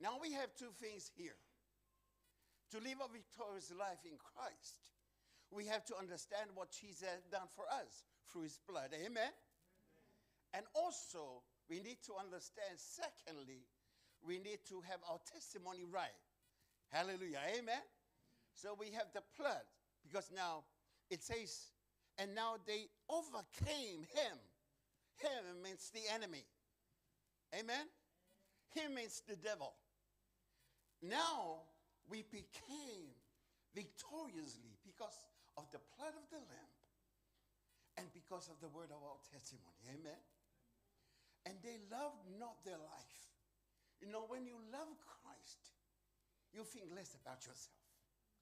Now we have two things here. To live a victorious life in Christ, we have to understand what Jesus has done for us through his blood. Amen? And also, we need to understand, secondly, we need to have our testimony right. Hallelujah. Amen? So we have the blood, because now it says, and now they overcame him. Him means the enemy. Amen? Him means the devil. Now we became victoriously because of the blood of the Lamb and because of the word of our testimony. Amen? And they loved not their life. You know, when you love Christ, you think less about yourself.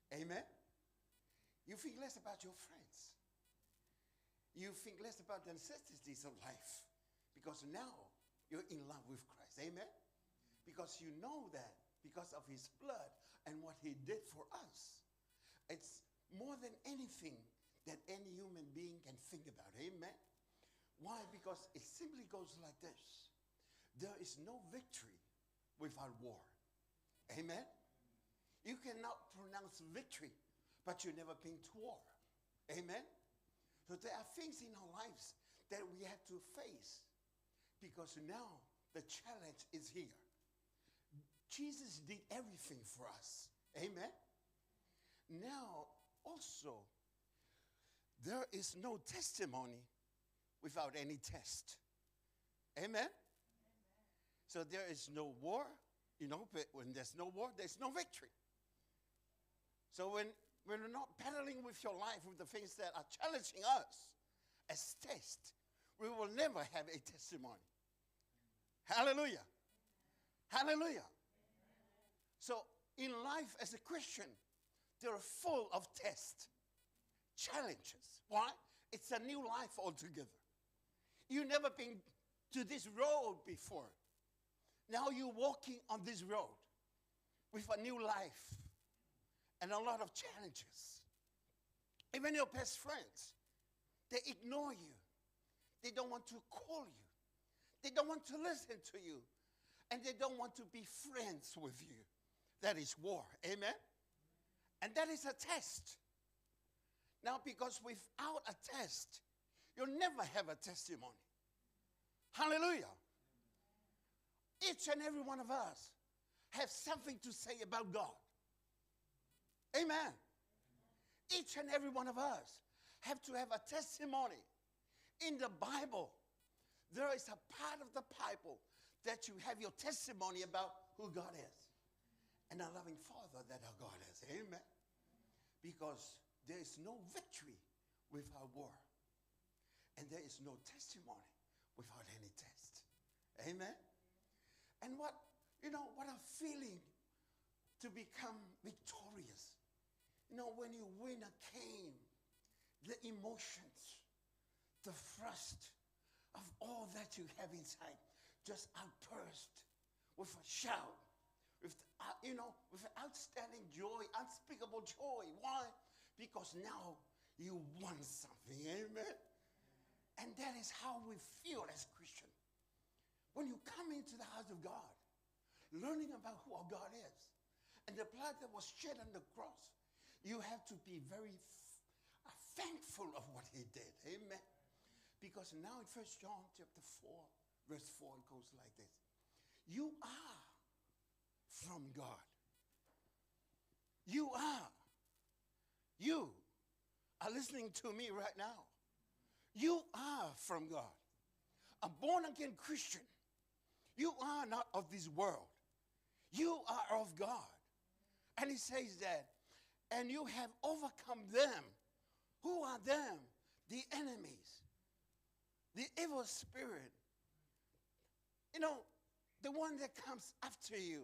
Amen? You think less about your friends. You think less about the necessities of life because now you're in love with Christ. Amen? Because you know that because of his blood and what he did for us, it's more than anything that any human being can think about. Amen? Why? Because it simply goes like this. There is no victory without war. Amen? You cannot pronounce victory, but you've never been to war. Amen? So there are things in our lives that we have to face because now the challenge is here. Jesus did everything for us. Amen? Now, also, there is no testimony without any test. Amen? So there is no war, but when there's no war, there's no victory. So when we're not battling with your life, with the things that are challenging us as test, we will never have a testimony. Hallelujah. Hallelujah. So in life as a Christian, they're full of tests, challenges. Why? It's a new life altogether. You've never been to this road before. Now you're walking on this road with a new life and a lot of challenges. Even your best friends, they ignore you. They don't want to call you. They don't want to listen to you. And they don't want to be friends with you. That is war. Amen? And that is a test. Now, because without a test, you'll never have a testimony. Hallelujah. Each and every one of us have something to say about God. Amen. Each and every one of us have to have a testimony. In the Bible, there is a part of the Bible that you have your testimony about who God is and a loving Father that our God is. Amen. Because there is no victory without war. And there is no testimony without any test. Amen. And what a feeling to become victorious. When you win a game, the emotions, the thrust of all that you have inside just outburst with a shout, with outstanding joy, unspeakable joy. Why? Because now you won something. Amen. And that is how we feel as Christians. When you come into the house of God, learning about who our God is, and the blood that was shed on the cross, you have to be very thankful of what he did. Amen. Because now in 1 John chapter 4, verse 4, it goes like this. You are from God. You are listening to me right now. You are from God. A born-again Christian. You are not of this world. You are of God. And he says that, and you have overcome them. Who are them? The enemies. The evil spirit. The one that comes after you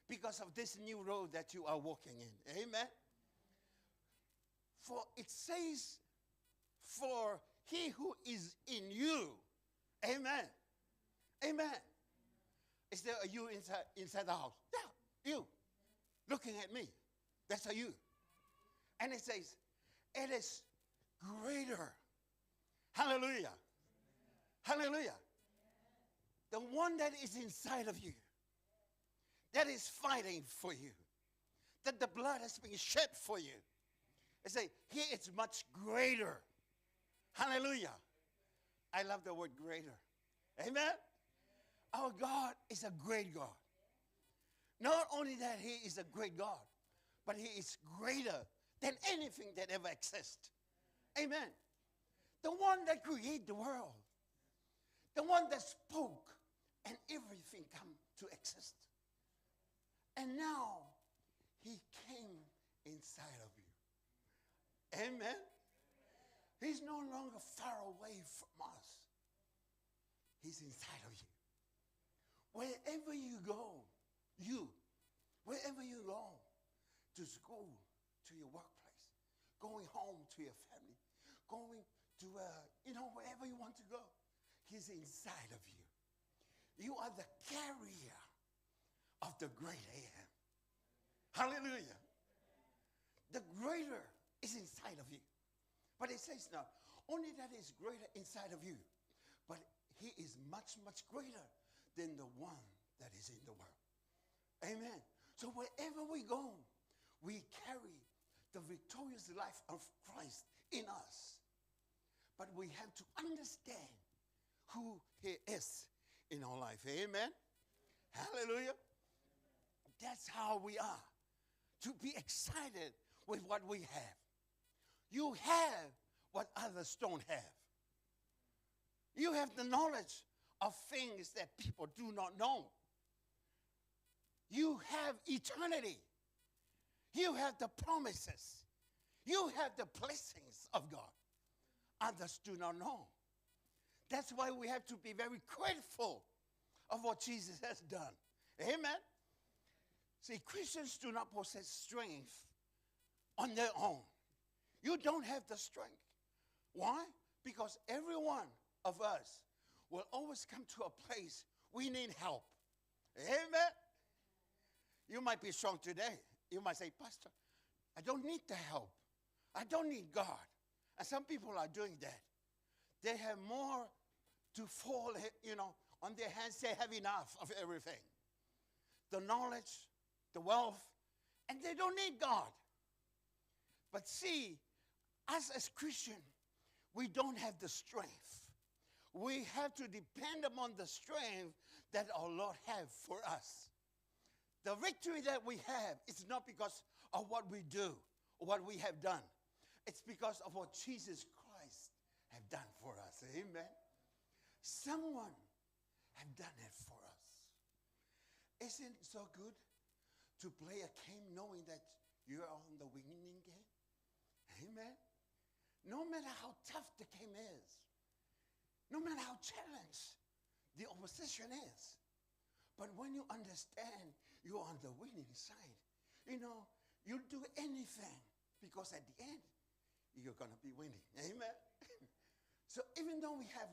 because of this new road that you are walking in. Amen? For it says, for he who is in you. Amen. Amen. Is there a you inside the house? Yeah, you. Looking at me. That's a you. And it says, it is greater. Hallelujah. Hallelujah. The one that is inside of you, that is fighting for you, that the blood has been shed for you. It says, here it's much greater. Hallelujah. I love the word greater. Amen. Our God is a great God. Not only that he is a great God, but he is greater than anything that ever exists. Amen. The one that created the world. The one that spoke and everything come to exist. And now he came inside of you. Amen. He's no longer far away from us. He's inside of you. Wherever you go, wherever you go, to school, to your workplace, going home to your family, going to, wherever you want to go, he's inside of you. You are the carrier of the great I am. Hallelujah. The greater is inside of you. But it says now, only that is greater inside of you, he is much, much greater than the one that is in the world. Amen. So wherever we go, we carry the victorious life of Christ in us. But we have to understand who he is in our life. Amen. Hallelujah. That's how we are. To be excited with what we have. You have what others don't have. You have the knowledge of things that people do not know. You have eternity. You have the promises. You have the blessings of God. Others do not know. That's why we have to be very grateful of what Jesus has done. Amen. See, Christians do not possess strength on their own. You don't have the strength. Why? Because every one of us will always come to a place we need help. Amen. You might be strong today. You might say, Pastor, I don't need the help. I don't need God. And some people are doing that. They have more to fall, on their hands. They have enough of everything. The knowledge, the wealth, and they don't need God. But see, us as Christians, we don't have the strength. We have to depend upon the strength that our Lord has for us. The victory that we have is not because of what we do or what we have done. It's because of what Jesus Christ have done for us. Amen. Someone have done it for us. Isn't it so good to play a game knowing that you're on the winning game? Amen. No matter how tough the game is, no matter how challenged the opposition is, but when you understand you're on the winning side, you'll do anything because at the end, you're going to be winning. Amen. So even though we have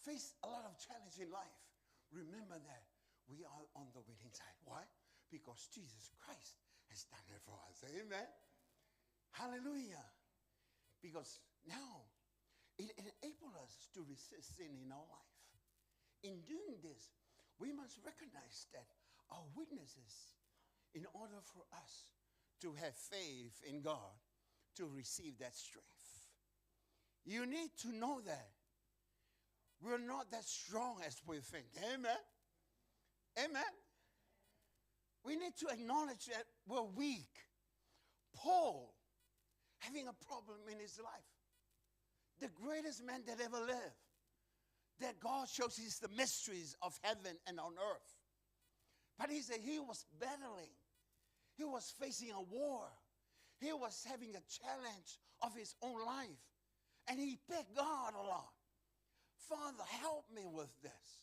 faced a lot of challenge in life, remember that we are on the winning side. Why? Because Jesus Christ has done it for us. Amen. Hallelujah. Because now it enables us to resist sin in our life. In doing this, we must recognize that our weaknesses, in order for us to have faith in God, to receive that strength. You need to know that we're not that strong as we think. Amen. Amen. We need to acknowledge that we're weak. Paul, having a problem in his life, the greatest man that ever lived, that God shows us the mysteries of heaven and on earth. But he said he was battling. He was facing a war. He was having a challenge of his own life. And he begged God a lot. Father, help me with this.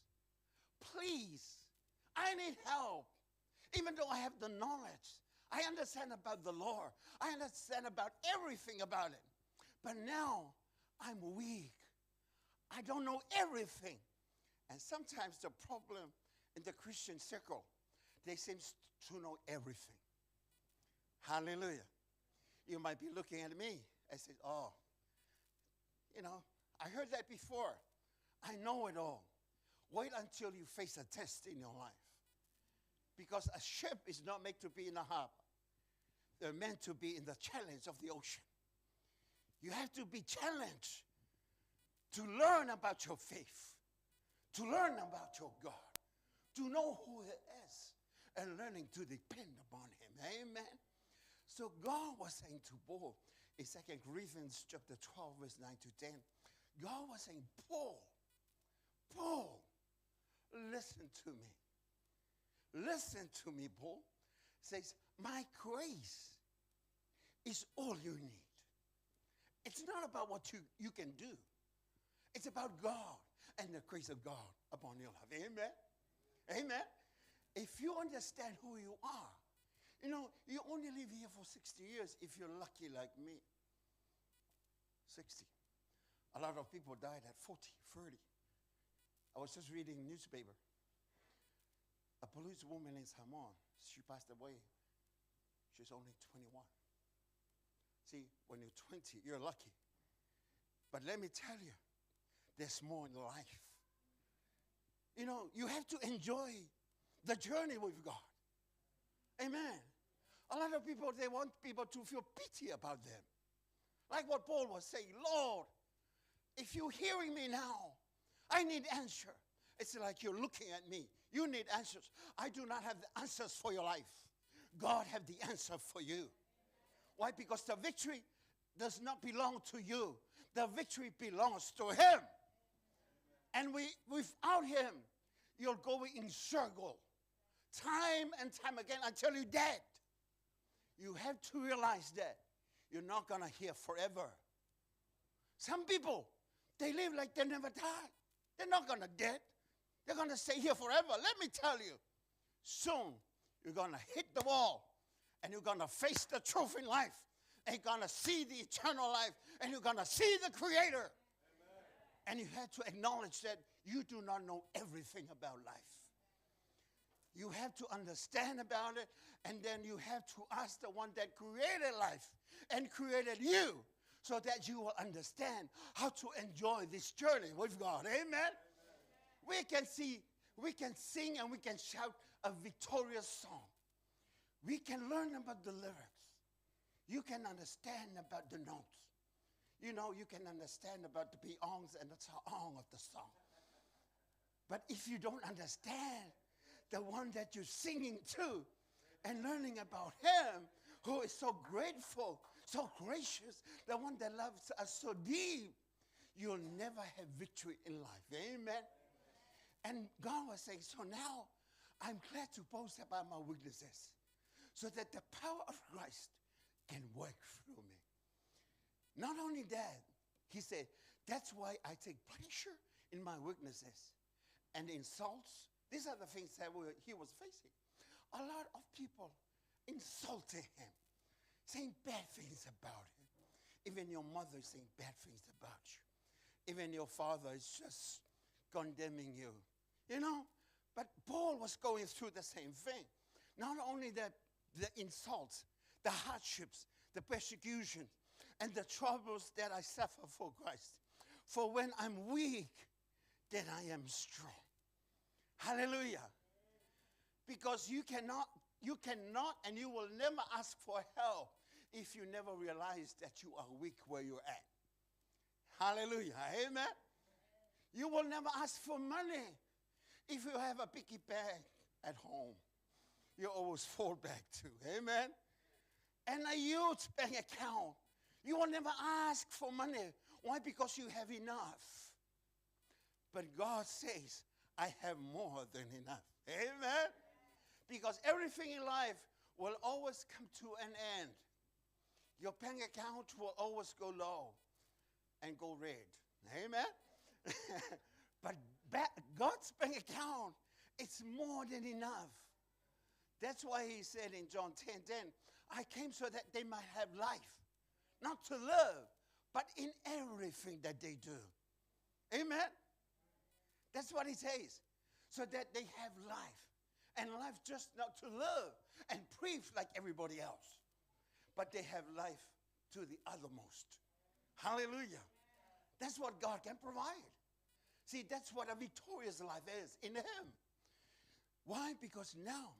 Please, I need help. Even though I have the knowledge, I understand about the Lord. I understand about everything about it. But now I'm weak. I don't know everything. And sometimes the problem in the Christian circle, they seem to know everything. Hallelujah. You might be looking at me and say, I heard that before. I know it all. Wait until you face a test in your life. Because a ship is not meant to be in a harbor. They're meant to be in the challenge of the ocean. You have to be challenged to learn about your faith, to learn about your God, to know who He is, and learning to depend upon Him. Amen. So God was saying to Paul in 2 Corinthians chapter 12, verse 9 to 10, God was saying, Paul, listen to me. Listen to me, Paul. Says, my grace is all you need. It's not about what you can do. It's about God and the grace of God upon your life. Amen? Amen? If you understand who you are, you only live here for 60 years if you're lucky like me. 60. A lot of people died at 40, 30. I was just reading a newspaper. A police woman in Samoa, she passed away. She's only 21. See, when you're 20, you're lucky. But let me tell you, there's more in life You know, you have to enjoy the journey with God. Amen. A lot of people, they want people to feel pity about them. Like what Paul was saying, Lord, if you're hearing me now, I need answer. It's like you're looking at me. You need answers. I do not have the answers for your life. God have the answer for you. Why? Because the victory does not belong to you. The victory belongs to him. And without him, you're going in circle. Time and time again until you're dead. You have to realize that you're not going to hear forever. Some people, they live like they never died. They're not going to dead. They're going to stay here forever. Let me tell you, soon you're going to hit the wall and you're going to face the truth in life. And you're going to see the eternal life and you're going to see the Creator. Amen. And you have to acknowledge that you do not know everything about life. You have to understand about it, and then you have to ask the one that created life and created you so that you will understand how to enjoy this journey with God. Amen? Amen. We can sing and we can shout a victorious song. We can learn about the lyrics. You can understand about the notes. You know, you can understand about the peons and the song of the song. But if you don't understand the one that you're singing to and learning about him, who is so grateful, so gracious, the one that loves us so deep, you'll never have victory in life. Amen? And God was saying, so now I'm glad to boast about my weaknesses so that the power of Christ can work through me. Not only that, he said, that's why I take pleasure in my weaknesses and insults. These are the things that he was facing. A lot of people insulting him, saying bad things about him. Even your mother is saying bad things about you. Even your father is just condemning you. You know, but Paul was going through the same thing. Not only that, the insults, the hardships, the persecution, and the troubles that I suffer for Christ. For when I'm weak, then I am strong. Hallelujah. Because you cannot, and you will never ask for help if you never realize that you are weak where you're at. Hallelujah. Amen. You will never ask for money if you have a piggy bank at home. You always fall back to. Amen. And a huge bank account. You will never ask for money. Why? Because you have enough. But God says, I have more than enough. Amen? Because everything in life will always come to an end. Your bank account will always go low and go red. Amen? But God's bank account, it's more than enough. That's why he said in John 10:10, I came so that they might have life. Not to live, but in everything that they do. Amen? That's what he says. So that they have life. And life just not to live and breathe like everybody else. But they have life to the uttermost. Hallelujah. That's what God can provide. See, that's what a victorious life is in him. Why? Because now,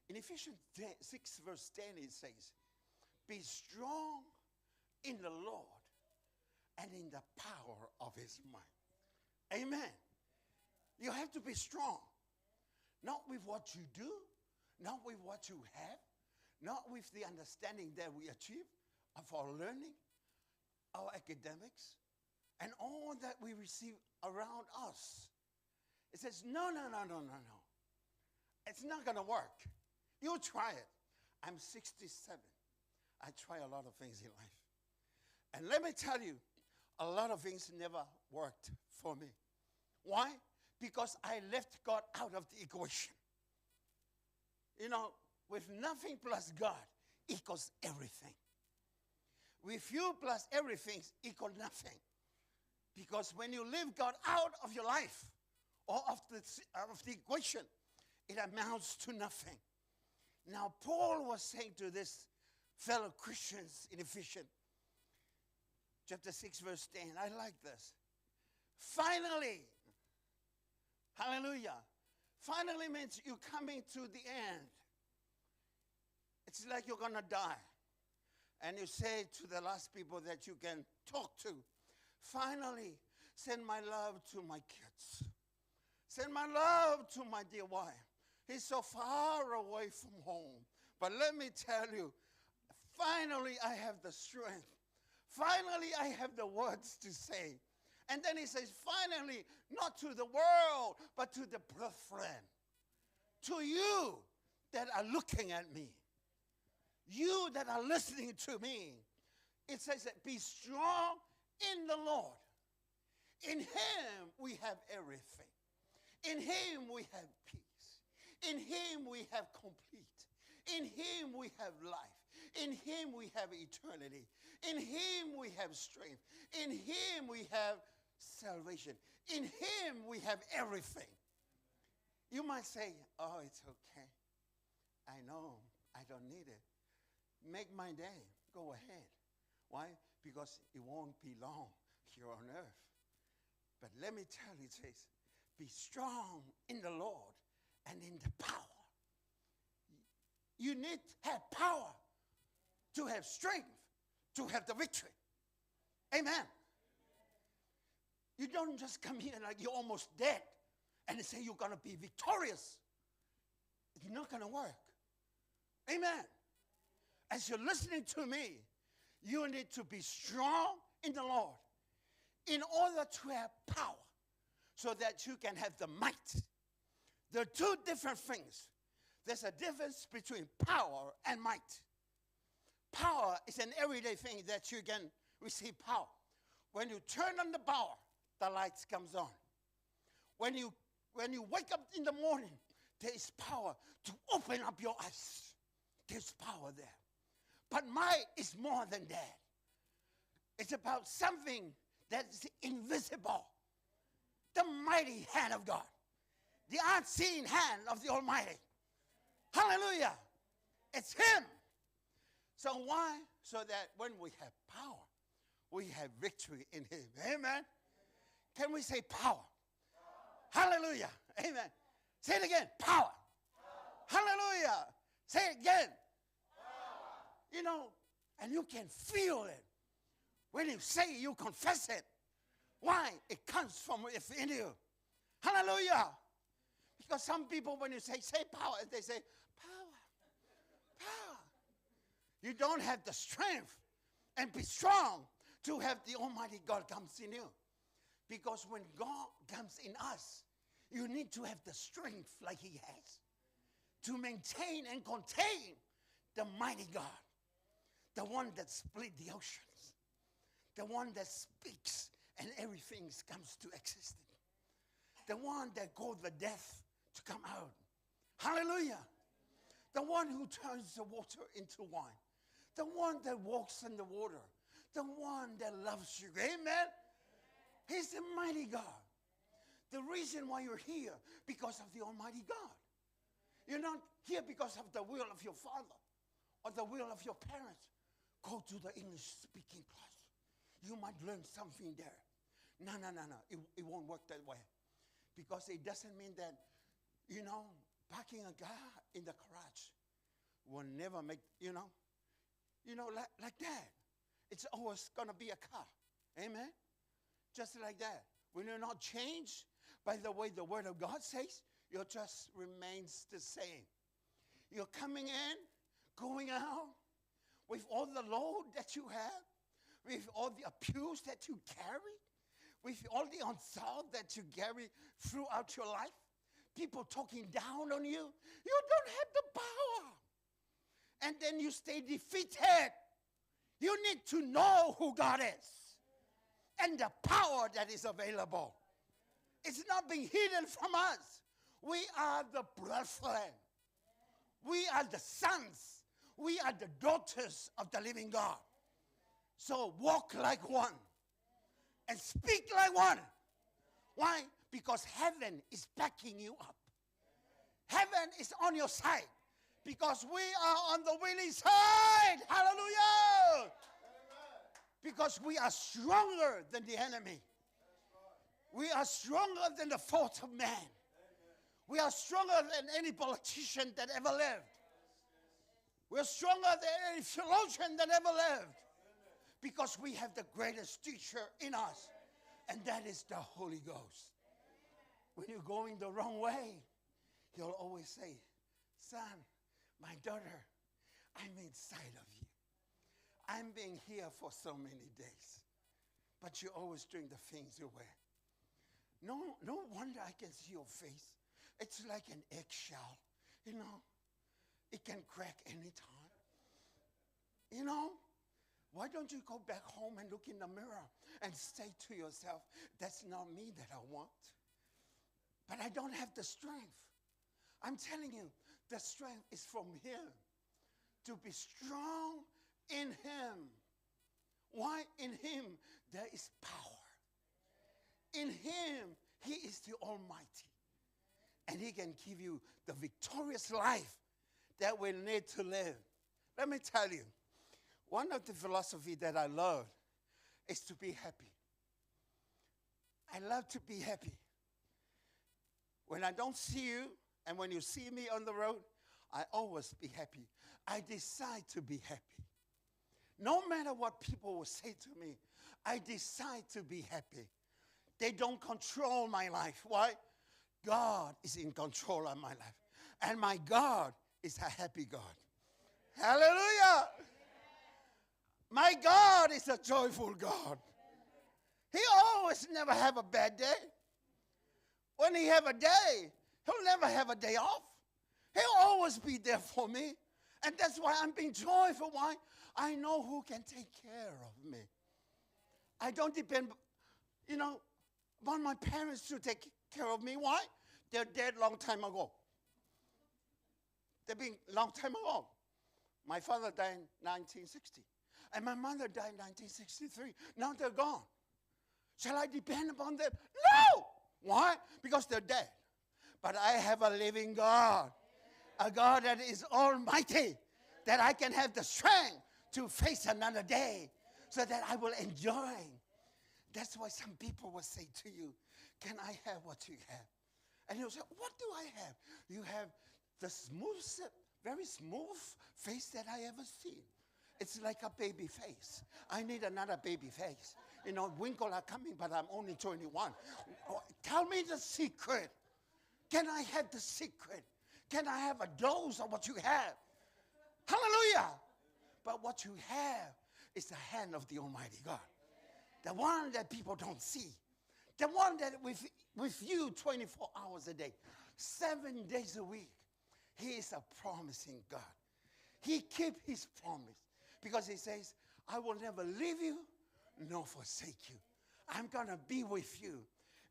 in Ephesians 6 verse 10 it says, be strong in the Lord and in the power of his might. Amen. You have to be strong. Not with what you do, not with what you have, not with the understanding that we achieve of our learning, our academics, and all that we receive around us. It says, no. It's not going to work. You try it. I'm 67. I try a lot of things in life. And let me tell you, a lot of things never worked for me. Why? Because I left God out of the equation. You know, with nothing plus God equals everything. With you plus everything equals nothing. Because when you leave God out of your life or of the equation, it amounts to nothing. Now, Paul was saying to this fellow Christians in Ephesians, chapter 6, verse 10, I like this. Finally, Hallelujah. Finally means you're coming to the end. It's like you're going to die. And you say to the last people that you can talk to, finally, send my love to my kids. Send my love to my dear wife. He's so far away from home. But let me tell you, finally I have the strength. Finally I have the words to say. And then he says, finally, not to the world, but to the brethren. To you that are looking at me. You that are listening to me. It says that be strong in the Lord. In him we have everything. In him we have peace. In him we have complete. In him we have life. In him we have eternity. In him we have strength. In him we have salvation. In him we have everything. You might say, oh, it's okay. I know I don't need it. Make my day. Go ahead. Why? Because it won't be long here on earth. But let me tell you, it says, be strong in the Lord and in the power. You need to have power to have strength, to have the victory. Amen. You don't just come here like you're almost dead and say you're going to be victorious. It's not going to work. Amen. As you're listening to me, you need to be strong in the Lord in order to have power so that you can have the might. There are two different things. There's a difference between power and might. Power is an everyday thing that you can receive power. When you turn on the power, the lights comes on. When you wake up in the morning, there is power to open up your eyes. There's power there. But might is more than that. It's about something that is invisible. The mighty hand of God. The unseen hand of the Almighty. Hallelujah. It's him. So why? So that when we have power, we have victory in him. Amen. Can we say power? Hallelujah. Amen. Say it again. Power. Hallelujah. Say it again. You know, and you can feel it. When you say it, you confess it. Why? It comes from within you. Hallelujah. Because some people, when you say power, they say, power, power. You don't have the strength and be strong to have the Almighty God comes in you. Because when God comes in us, you need to have the strength like he has to maintain and contain the mighty God. The one that split the oceans. The one that speaks and everything comes to existence. The one that caused the death to come out. Hallelujah. The one who turns the water into wine. The one that walks in the water. The one that loves you. Amen. He's the mighty God. The reason why you're here, because of the Almighty God. You're not here because of the will of your father or the will of your parents. Go to the English speaking class. You might learn something there. No. It won't work that way. Because it doesn't mean that, parking a car in the garage will never make, like that. It's always going to be a car. Amen? Just like that. When you're not changed by the way the Word of God says, you just remains the same. You're coming in, going out, with all the load that you have, with all the abuse that you carry, with all the insult that you carry throughout your life, people talking down on you, you don't have the power. And then you stay defeated. You need to know who God is and the power that is available. It's not being hidden from us. We are the brethren. We are the sons. We are the daughters of the living God. So walk like one and speak like one. Why? Because heaven is backing you up. Heaven is on your side because we are on the winning side. Hallelujah. Because we are stronger than the enemy. We are stronger than the thoughts of man. We are stronger than any politician that ever lived. We're stronger than any theologian that ever lived. Because we have the greatest teacher in us. And that is the Holy Ghost. When you're going the wrong way, he'll always say, son, my daughter, I'm inside of you. I'm being here for so many days. But you're always doing the things your way. No wonder I can see your face. It's like an eggshell, you know. It can crack anytime. You know, why don't you go back home and look in the mirror and say to yourself, that's not me that I want. But I don't have the strength. I'm telling you, the strength is from him. To be strong in him. Why? In him there is power. In him, he is the Almighty. And he can give you the victorious life that we need to live. Let me tell you, one of the philosophy that I love is to be happy. I love to be happy. When I don't see you, and when you see me on the road, I always be happy. I decide to be happy. No matter what people will say to me, I decide to be happy. They don't control my life. Why? God is in control of my life. And my God is a happy God. Hallelujah. My God is a joyful God. He always never have a bad day. When he have a day, he'll never have a day off. He'll always be there for me. And that's why I'm being joyful. Why? I know who can take care of me. I don't depend, upon my parents to take care of me. Why? They're dead long time ago. They've been long time ago. My father died in 1960. And my mother died in 1963. Now they're gone. Shall I depend upon them? No! Why? Because they're dead. But I have a living God. A God that is almighty. That I can have the strength to face another day. So that I will enjoy. That's why some people will say to you, can I have what you have? And you'll say, what do I have? You have the very smooth face that I ever seen. It's like a baby face. I need another baby face. Winkle are coming, but I'm only 21. Tell me the secret. Can I have the secret? Can I have a dose of what you have? Hallelujah. But what you have is the hand of the Almighty God. The one that people don't see. The one that with you 24 hours a day, 7 days a week. He is a promising God. He keeps his promise. Because he says, I will never leave you nor forsake you. I'm going to be with you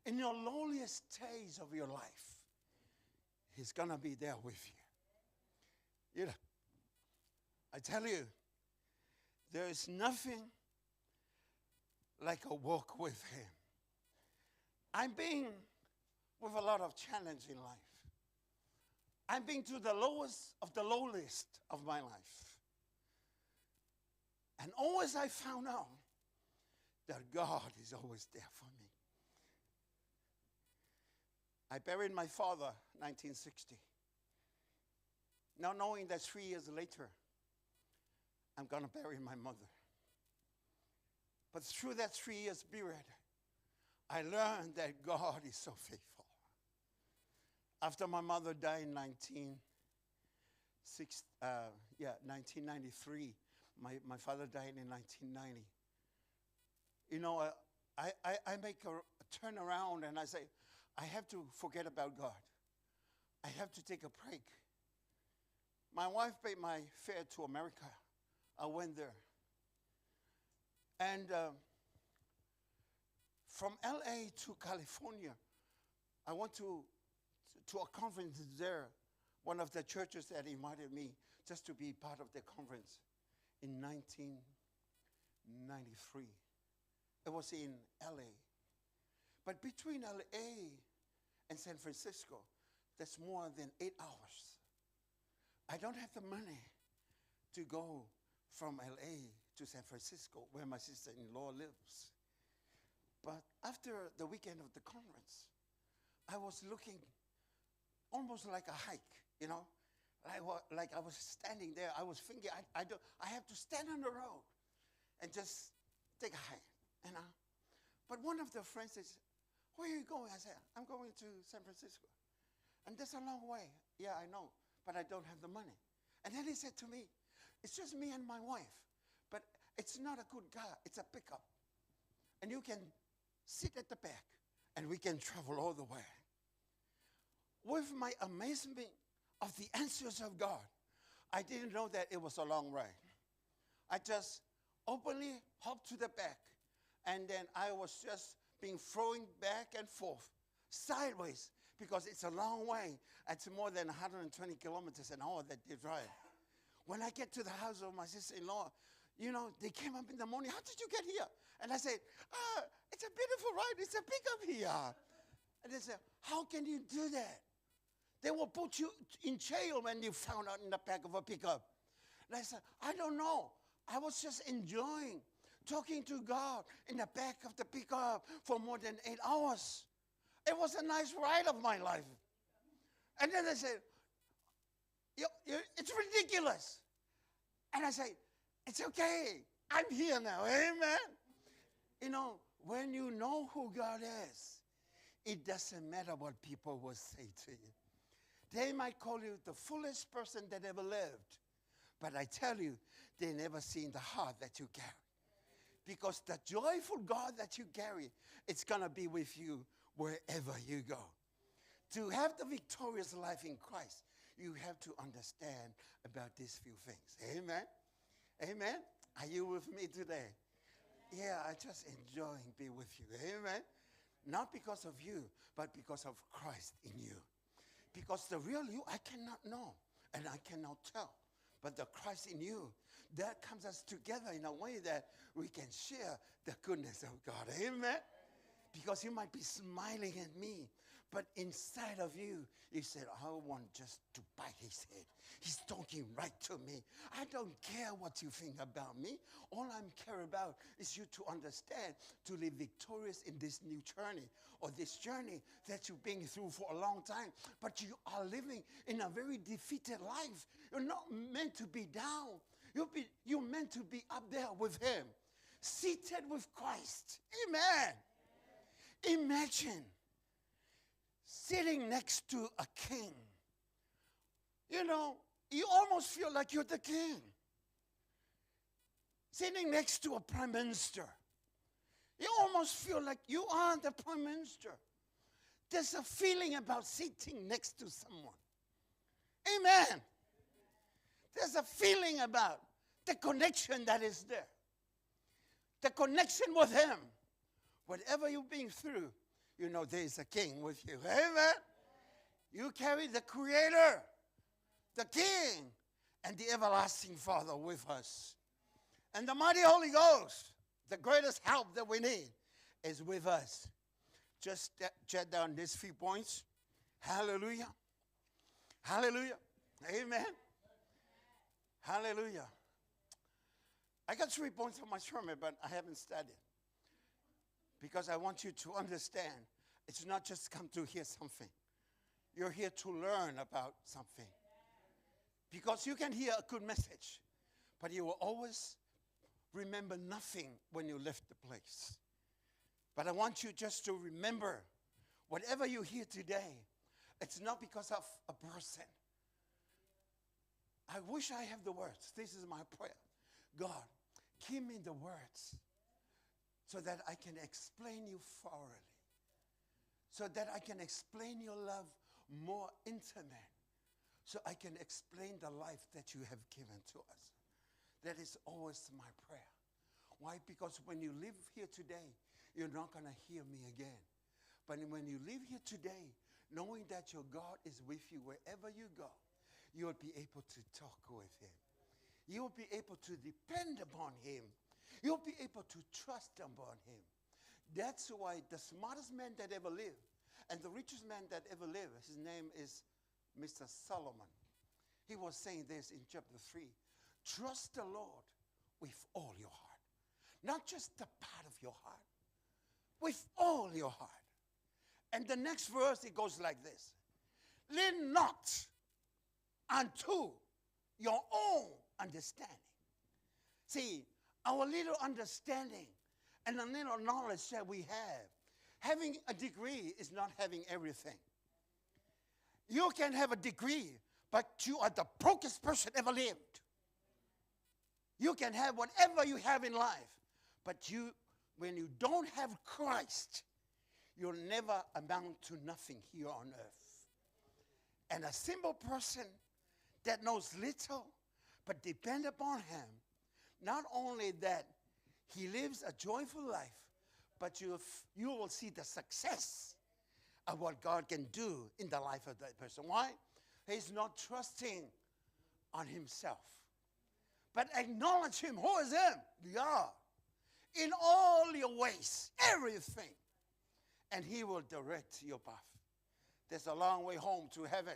in your lowliest days of your life. He's going to be there with you. I tell you, there is nothing like a walk with him. I'm being with a lot of challenge in life. I'm being to the lowest of the lowest of my life. And always I found out that God is always there for me. I buried my father 1960. Now knowing that 3 years later, I'm going to bury my mother. But through that 3 years period, I learned that God is so faithful. After my mother died in 1993, my father died in 1990. I make a turn around and I say, I have to forget about God. I have to take a break. My wife paid my fare to America. I went there. And from LA to California, I went to a conference there, one of the churches that invited me just to be part of the conference in 1993. It was in LA. But between LA and San Francisco, that's more than 8 hours. I don't have the money to go from LA to San Francisco, where my sister-in-law lives. But after the weekend of the conference, I was looking almost like a hike, you know. Like I was standing there. I was thinking, I have to stand on the road and just take a hike, you know. But one of the friends says, where are you going? I said, I'm going to San Francisco. And that's a long way. Yeah, I know, but I don't have the money. And then he said to me, it's just me and my wife, but it's not a good car. It's a pickup. And you can sit at the back, and we can travel all the way. With my amazement of the answers of God, I didn't know that it was a long ride. I just openly hopped to the back, and then I was just being thrown back and forth, sideways, because it's a long way. It's more than 120 kilometers an hour that they drive. When I get to the house of my sister-in-law, you know, they came up in the morning, how did you get here? And I said, it's a beautiful ride. It's a pickup here. And they said, how can you do that? They will put you in jail when you found out in the back of a pickup. And I said, I don't know. I was just enjoying talking to God in the back of the pickup for more than 8 hours. It was a nice ride of my life. And then they said, it's ridiculous. And I say, it's okay. I'm here now. Amen. You know, when you know who God is, it doesn't matter what people will say to you. They might call you the foolish person that ever lived. But I tell you, they never seen the heart that you carry. Because the joyful God that you carry, it's going to be with you wherever you go. To have the victorious life in Christ, you have to understand about these few things. Amen? Amen? Are you with me today? Yeah, I just enjoying being with you. Amen? Not because of you, but because of Christ in you. Because the real you, I cannot know, and I cannot tell. But the Christ in you, that comes us together in a way that we can share the goodness of God. Amen? Because you might be smiling at me, but inside of you, you said, I want just to bite his head. He's talking right to me. I don't care what you think about me. All I care about is you to understand, to live victorious in this new journey, or this journey that you've been through for a long time. But you are living in a very defeated life. You're not meant to be down. You're meant to be up there with him, seated with Christ. Amen. Imagine sitting next to a king. You know, you almost feel like you're the king. Sitting next to a prime minister. You almost feel like you are the prime minister. There's a feeling about sitting next to someone. Amen. There's a feeling about the connection that is there. The connection with him. Whatever you've been through, you know there's a king with you. Amen. You carry the Creator, the King, and the everlasting Father with us. And the mighty Holy Ghost, the greatest help that we need, is with us. Just jot down these few points. Hallelujah. Hallelujah. Amen. Hallelujah. I got 3 points on my sermon, but I haven't studied. Because I want you to understand, it's not just come to hear something. You're here to learn about something. Because you can hear a good message, but you will always remember nothing when you left the place. But I want you just to remember, whatever you hear today, it's not because of a person. I wish I have the words. This is my prayer. God, give me the words so that I can explain you thoroughly. So that I can explain your love more intimate. So I can explain the life that you have given to us. That is always my prayer. Why? Because when you live here today, you're not going to hear me again. But when you live here today, knowing that your God is with you wherever you go, you'll be able to talk with him. You'll be able to depend upon him. You'll be able to trust upon him. That's why the smartest man that ever lived and the richest man that ever lived, his name is Mr. Solomon. He was saying this in chapter 3. Trust the Lord with all your heart. Not just the part of your heart. With all your heart. And the next verse, it goes like this. lean not unto your own understanding. See, our little understanding and the little knowledge that we have, having a degree is not having everything. You can have a degree, but you are the brokest person ever lived. You can have whatever you have in life, but when you don't have Christ, you'll never amount to nothing here on earth. And a simple person that knows little, but depend upon him, not only that he lives a joyful life, but you will see the success of what God can do in the life of that person. Why? He's not trusting on himself, but acknowledge him. Who is him? God. In all your ways, everything. And he will direct your path. There's a long way home to heaven,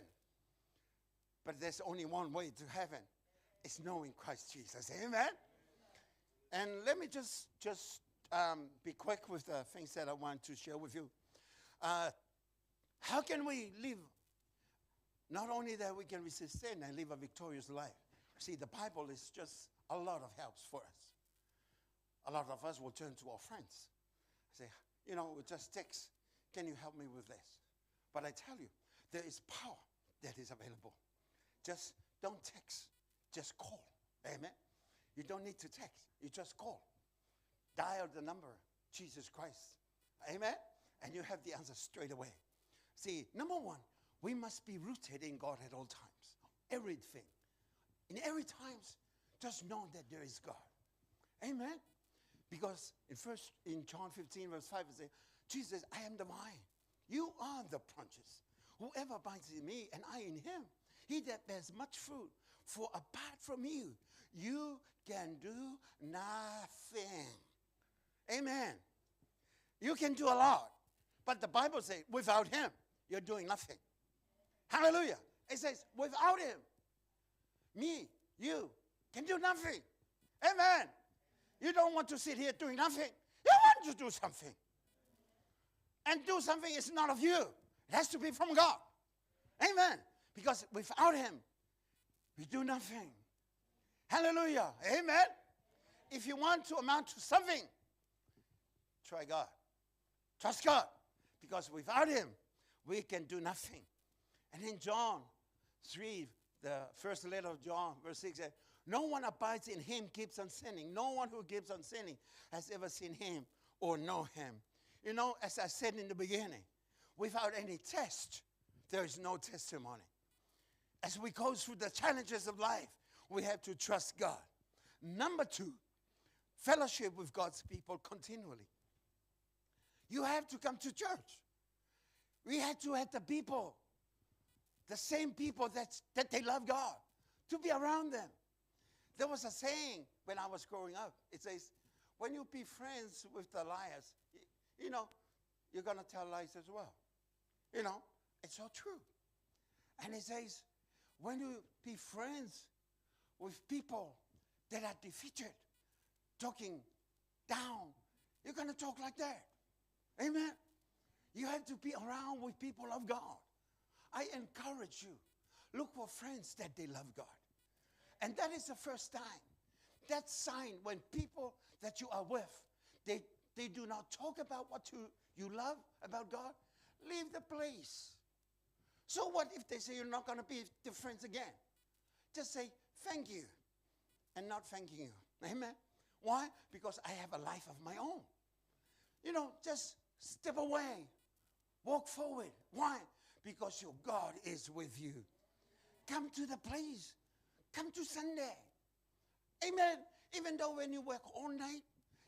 but there's only one way to heaven. It's knowing Christ Jesus. Amen? And let me just be quick with the things that I want to share with you. How can we live? Not only that we can resist sin and live a victorious life. See, the Bible is just a lot of helps for us. A lot of us will turn to our friends. Say, with just text, can you help me with this? But I tell you, there is power that is available. Just don't text, just call. Amen? You don't need to text, you just call. Dial the number, Jesus Christ. Amen? And you have the answer straight away. See, number one, we must be rooted in God at all times. Everything. In every times, just know that there is God. Amen? Because in John 15, verse 5, it says, Jesus, I am the vine. You are the branches. Whoever abides in me and I in him, he that bears much fruit. For apart from you, you can do nothing. Amen. You can do a lot. But the Bible says, without him, you're doing nothing. Hallelujah. It says, without him, me, you can do nothing. Amen. You don't want to sit here doing nothing. You want to do something. And do something is not of you. It has to be from God. Amen. Because without him, we do nothing. Hallelujah. Amen. If you want to amount to something, try God. Trust God. Because without him, we can do nothing. And in John 3, the first letter of John, verse 6 says, no one abides in him keeps on sinning. No one who keeps on sinning has ever seen him or know him. As I said in the beginning, without any test, there is no testimony. As we go through the challenges of life, we have to trust God. Number two, fellowship with God's people continually. You have to come to church. We had to have the people, the same people that they love God, to be around them. There was a saying when I was growing up. It says, when you be friends with the liars, you're going to tell lies as well. It's so true. And it says, when you be friends with people that are defeated, talking down, you're going to talk like that. Amen. You have to be around with people of God. I encourage you, look for friends that they love God. And that is the first time. That sign when people that you are with, they do not talk about what you love about God, leave the place. So what if they say you're not going to be the friends again? Just say, thank you, and not thanking you. Amen? Why? Because I have a life of my own. Just step away. Walk forward. Why? Because your God is with you. Come to the place. Come to Sunday. Amen. Even though when you work all night,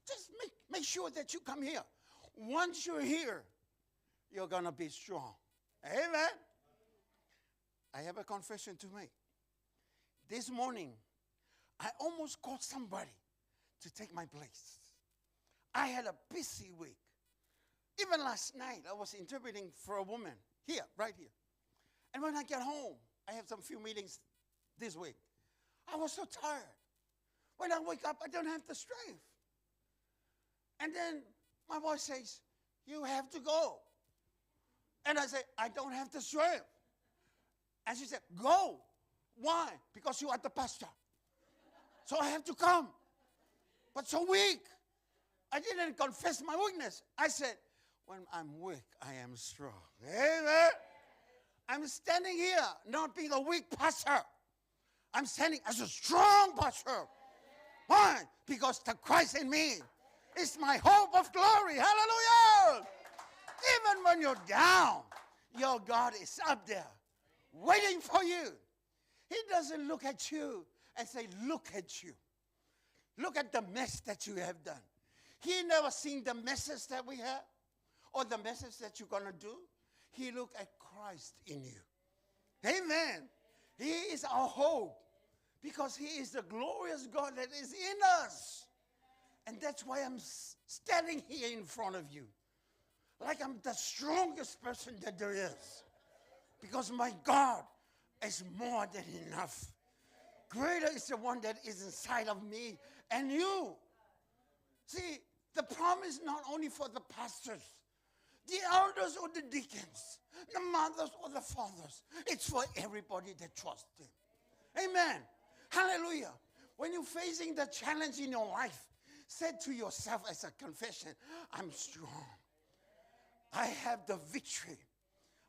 just make sure that you come here. Once you're here, you're going to be strong. Amen. I have a confession to make. This morning, I almost called somebody to take my place. I had a busy week. Even last night, I was interpreting for a woman here, right here. And when I get home, I have some few meetings this week. I was so tired. When I wake up, I don't have the strength. And then my voice says, you have to go. And I say, I don't have the strength. And she said, go. Why? Because you are the pastor. So I have to come. But so weak. I didn't confess my weakness. I said, when I'm weak, I am strong. Amen. I'm standing here not being a weak pastor. I'm standing as a strong pastor. Why? Because the Christ in me is my hope of glory. Hallelujah. Even when you're down, your God is up there waiting for you. He doesn't look at you and say, look at you. Look at the mess that you have done. He never seen the messes that we have or the messes that you're going to do. He look at Christ in you. Amen. He is our hope because he is the glorious God that is in us. And that's why I'm standing here in front of you. Like I'm the strongest person that there is. Because my God is more than enough. Greater is the one that is inside of me and you. See, the promise is not only for the pastors, the elders or the deacons, the mothers or the fathers. It's for everybody that trusts him. Amen. Hallelujah. When you're facing the challenge in your life, say to yourself as a confession, I'm strong. I have the victory.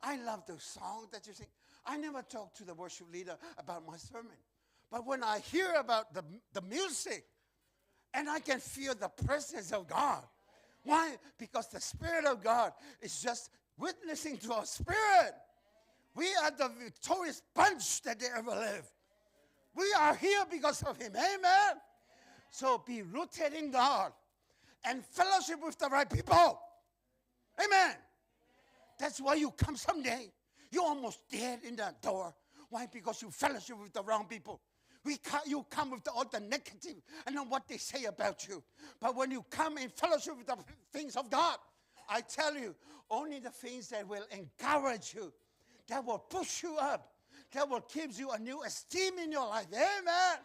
I love the song that you sing. I never talk to the worship leader about my sermon. But when I hear about the music, and I can feel the presence of God. Why? Because the Spirit of God is just witnessing to our spirit. We are the victorious bunch that they ever lived. We are here because of him. Amen. So be rooted in God and fellowship with the right people. Amen. That's why you come someday. You're almost dead in the door. Why? Because you fellowship with the wrong people. You come with all the negative and not what they say about you. But when you come in fellowship with the things of God, I tell you, only the things that will encourage you, that will push you up, that will give you a new esteem in your life. Amen.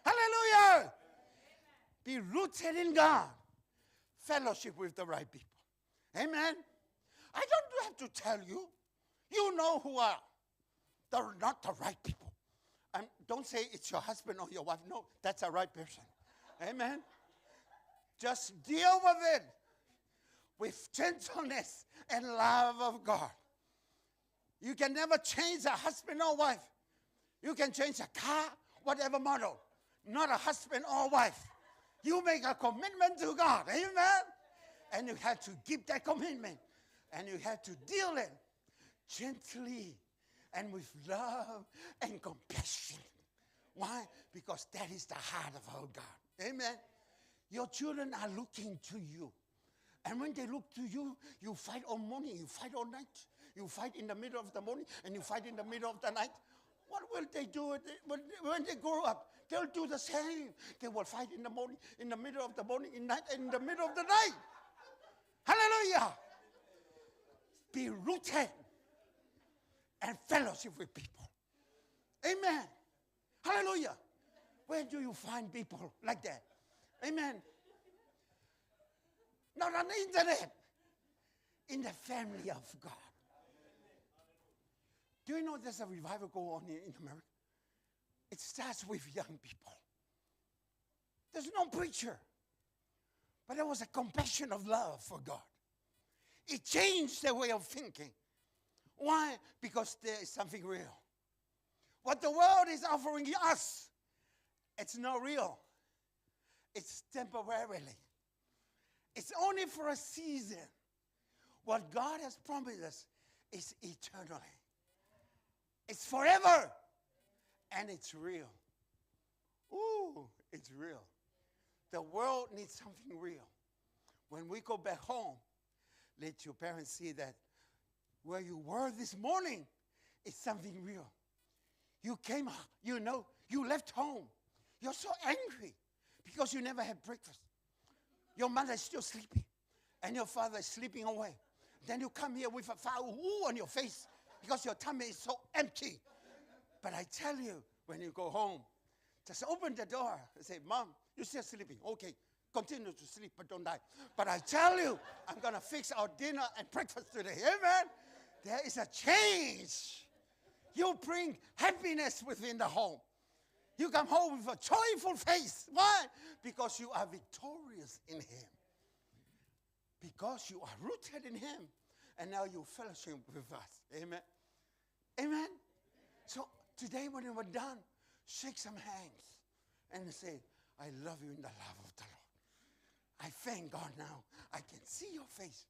Hallelujah. Be rooted in God. Fellowship with the right people. Amen. I don't have to tell you. You know who are not the right people. And don't say it's your husband or your wife. No, that's a right person. Amen. Just deal with it with gentleness and love of God. You can never change a husband or wife. You can change a car, whatever model. Not a husband or wife. You make a commitment to God. Amen. And you have to keep that commitment. And you have to deal it gently and with love and compassion. Why? Because that is the heart of our God. Amen. Your children are looking to you. And when they look to you, you fight all morning, you fight all night. You fight in the middle of the morning, and you fight in the middle of the night. What will they do when they grow up? They'll do the same. They will fight in the morning, in the middle of the morning, in night, and in the middle of the night. Hallelujah. Be rooted and fellowship with people. Amen. Hallelujah. Where do you find people like that? Amen. Not on the internet. In the family of God. Do you know there's a revival going on in America? It starts with young people. There's no preacher. But there was a compassion of love for God. It changed their way of thinking. Why? Because there is something real. What the world is offering us, it's not real. It's temporarily. It's only for a season. What God has promised us is eternally. It's forever. And it's real. Ooh, it's real. The world needs something real. When we go back home, let your parents see that where you were this morning is something real. You came, you left home. You're so angry because you never had breakfast. Your mother is still sleeping, and your father is sleeping away. Then you come here with a foul on your face because your tummy is so empty. But I tell you, when you go home, just open the door and say, Mom, you're still sleeping. Okay, continue to sleep, but don't die. But I tell you, I'm going to fix our dinner and breakfast today. Amen. There is a change. You bring happiness within the home. You come home with a joyful face. Why? Because you are victorious in Him. Because you are rooted in Him. And now you fellowship with us. Amen. Amen. So today when we're done, shake some hands and say, I love you in the love of the Lord. I thank God now. I can see your face.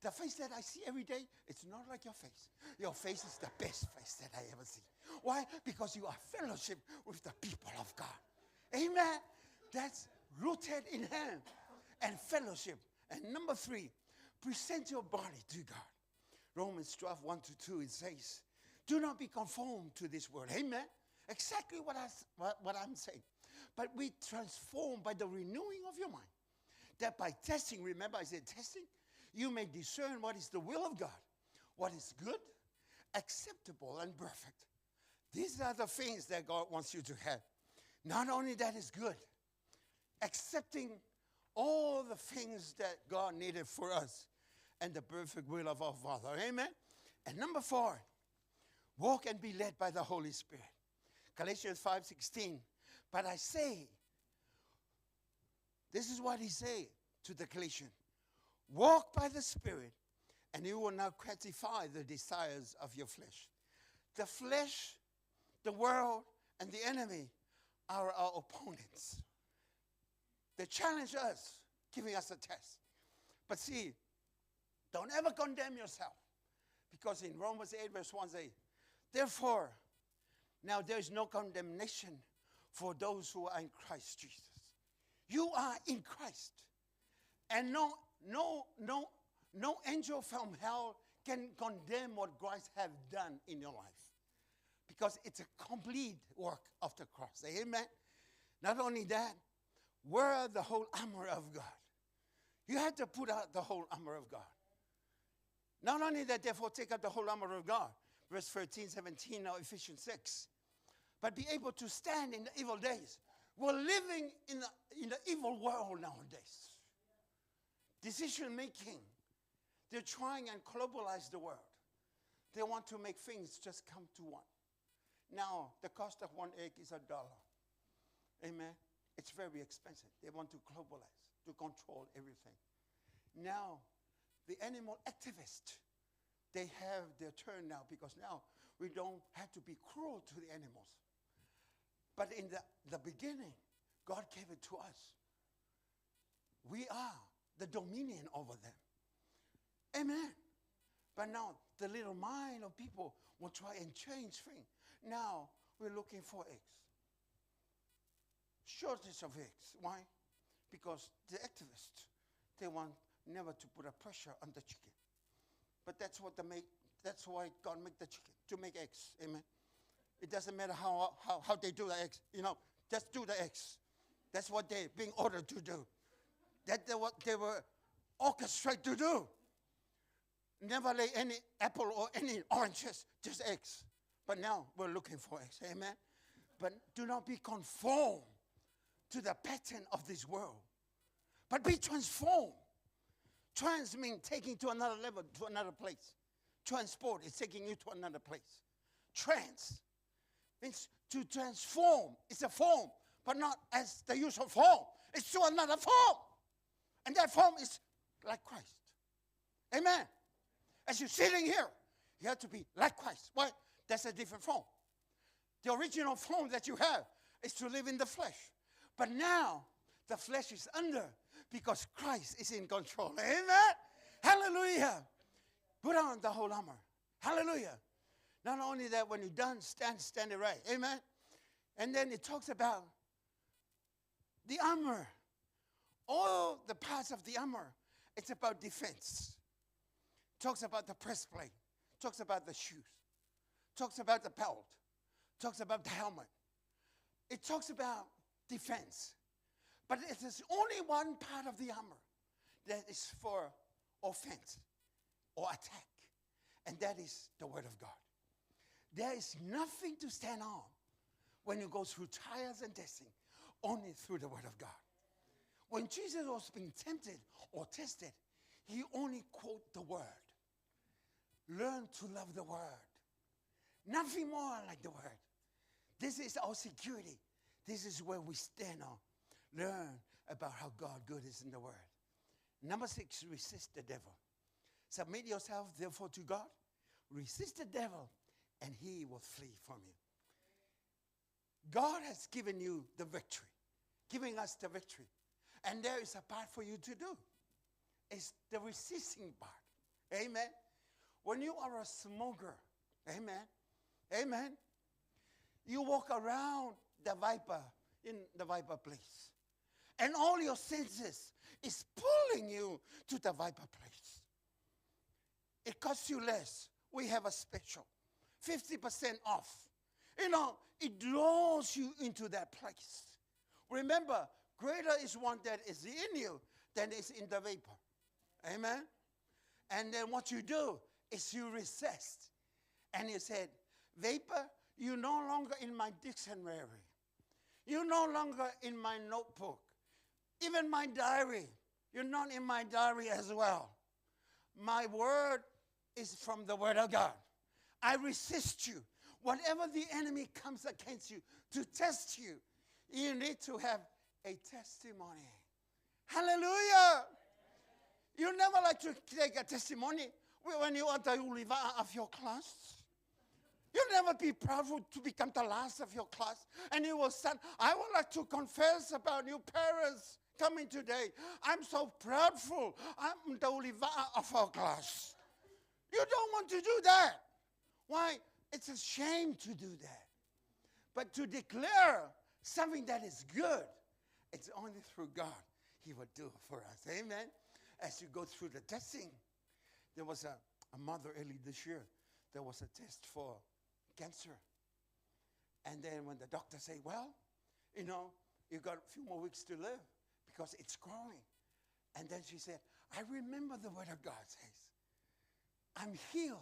The face that I see every day, it's not like your face. Your face is the best face that I ever see. Why? Because you are fellowship with the people of God. Amen. That's rooted in Him and fellowship. And number 3, present your body to God. Romans 12, 1-2, it says, do not be conformed to this world. Amen. Exactly what I'm saying. But be transformed by the renewing of your mind. That by testing, remember I said testing, you may discern what is the will of God, what is good, acceptable, and perfect. These are the things that God wants you to have. Not only that is good, accepting all the things that God needed for us and the perfect will of our Father. Amen? And number 4, walk and be led by the Holy Spirit. Galatians 5:16. But I say, this is what he said to the Galatians. Walk by the Spirit, and you will not gratify the desires of your flesh. The flesh, the world, and the enemy are our opponents. They challenge us, giving us a test. But see, don't ever condemn yourself. Because in Romans 8, verse 1 says, therefore, now there is no condemnation for those who are in Christ Jesus. You are in Christ. And no angel from hell can condemn what Christ has done in your life. Because it's a complete work of the cross. Amen? Not only that, wear the whole armor of God. You have to put out the whole armor of God. Not only that, therefore, take up the whole armor of God. Verse 13, 17 of Ephesians 6. But be able to stand in the evil days. We're living in the evil world nowadays. Decision making. They're trying and globalize the world. They want to make things just come to one. Now, the cost of one egg is $1. Amen. It's very expensive. They want to globalize, to control everything. Now, the animal activists, they have their turn now because now we don't have to be cruel to the animals. But in the beginning, God gave it to us. We are the dominion over them. Amen. But now the little mind of people will try and change things. Now we're looking for eggs. Shortage of eggs. Why? Because the activists, they want never to put a pressure on the chicken. But that's why God made the chicken, to make eggs. Amen. It doesn't matter how they do the eggs. Just do the eggs. That's what they're being ordered to do. That's what they were orchestrated to do. Never lay any apple or any oranges, just eggs. But now we're looking for eggs. Amen. But do not be conformed to the pattern of this world. But be transformed. Trans means taking to another level, to another place. Transport is taking you to another place. Trans means to transform. It's a form, but not as the usual form. It's to another form. And that form is like Christ. Amen. As you're sitting here, you have to be like Christ. Why? That's a different form. The original form that you have is to live in the flesh. But now, the flesh is under because Christ is in control. Amen. Hallelujah. Put on the whole armor. Hallelujah. Not only that, when you're done, stand it right. Amen. And then it talks about the armor. All the parts of the armor, it's about defense. Talks about the breastplate. Talks about the shoes. Talks about the belt. Talks about the helmet. It talks about defense. But it is only one part of the armor that is for offense or attack. And that is the Word of God. There is nothing to stand on when you go through trials and testing, only through the Word of God. When Jesus was being tempted or tested, he only quoted the Word. Learn to love the Word. Nothing more like the word. This is our security. This is where we stand on. Learn about how God good is in the word. Number 6, resist the devil. Submit yourself, therefore, to God. Resist the devil, and he will flee from you. God has given you the victory, giving us the victory. And there is a part for you to do. It's the resisting part. Amen. When you are a smoker, amen, amen, you walk around the viper, in the viper place. And all your senses is pulling you to the viper place. It costs you less. We have a special, 50% off. You know, it draws you into that place. Remember, greater is one that is in you than is in the vapor. Amen? And then what you do is you resist. And you said, vapor, you're no longer in my dictionary. You're no longer in my notebook. Even my diary, you're not in my diary as well. My word is from the word of God. I resist you. Whatever the enemy comes against you to test you, you need to have a testimony. Hallelujah. You never like to take a testimony when you are the Oliver of your class. You'll never be proud to become the last of your class. And you will stand, I would like to confess about your parents coming today. I'm so proudful. I'm the Oliver of our class. You don't want to do that. Why? It's a shame to do that. But to declare something that is good, it's only through God He will do it for us. Amen? As you go through the testing, there was a mother early this year, there was a test for cancer. And then when the doctor said, well, you know, you've got a few more weeks to live because it's growing. And then she said, I remember the word of God says, I'm healed.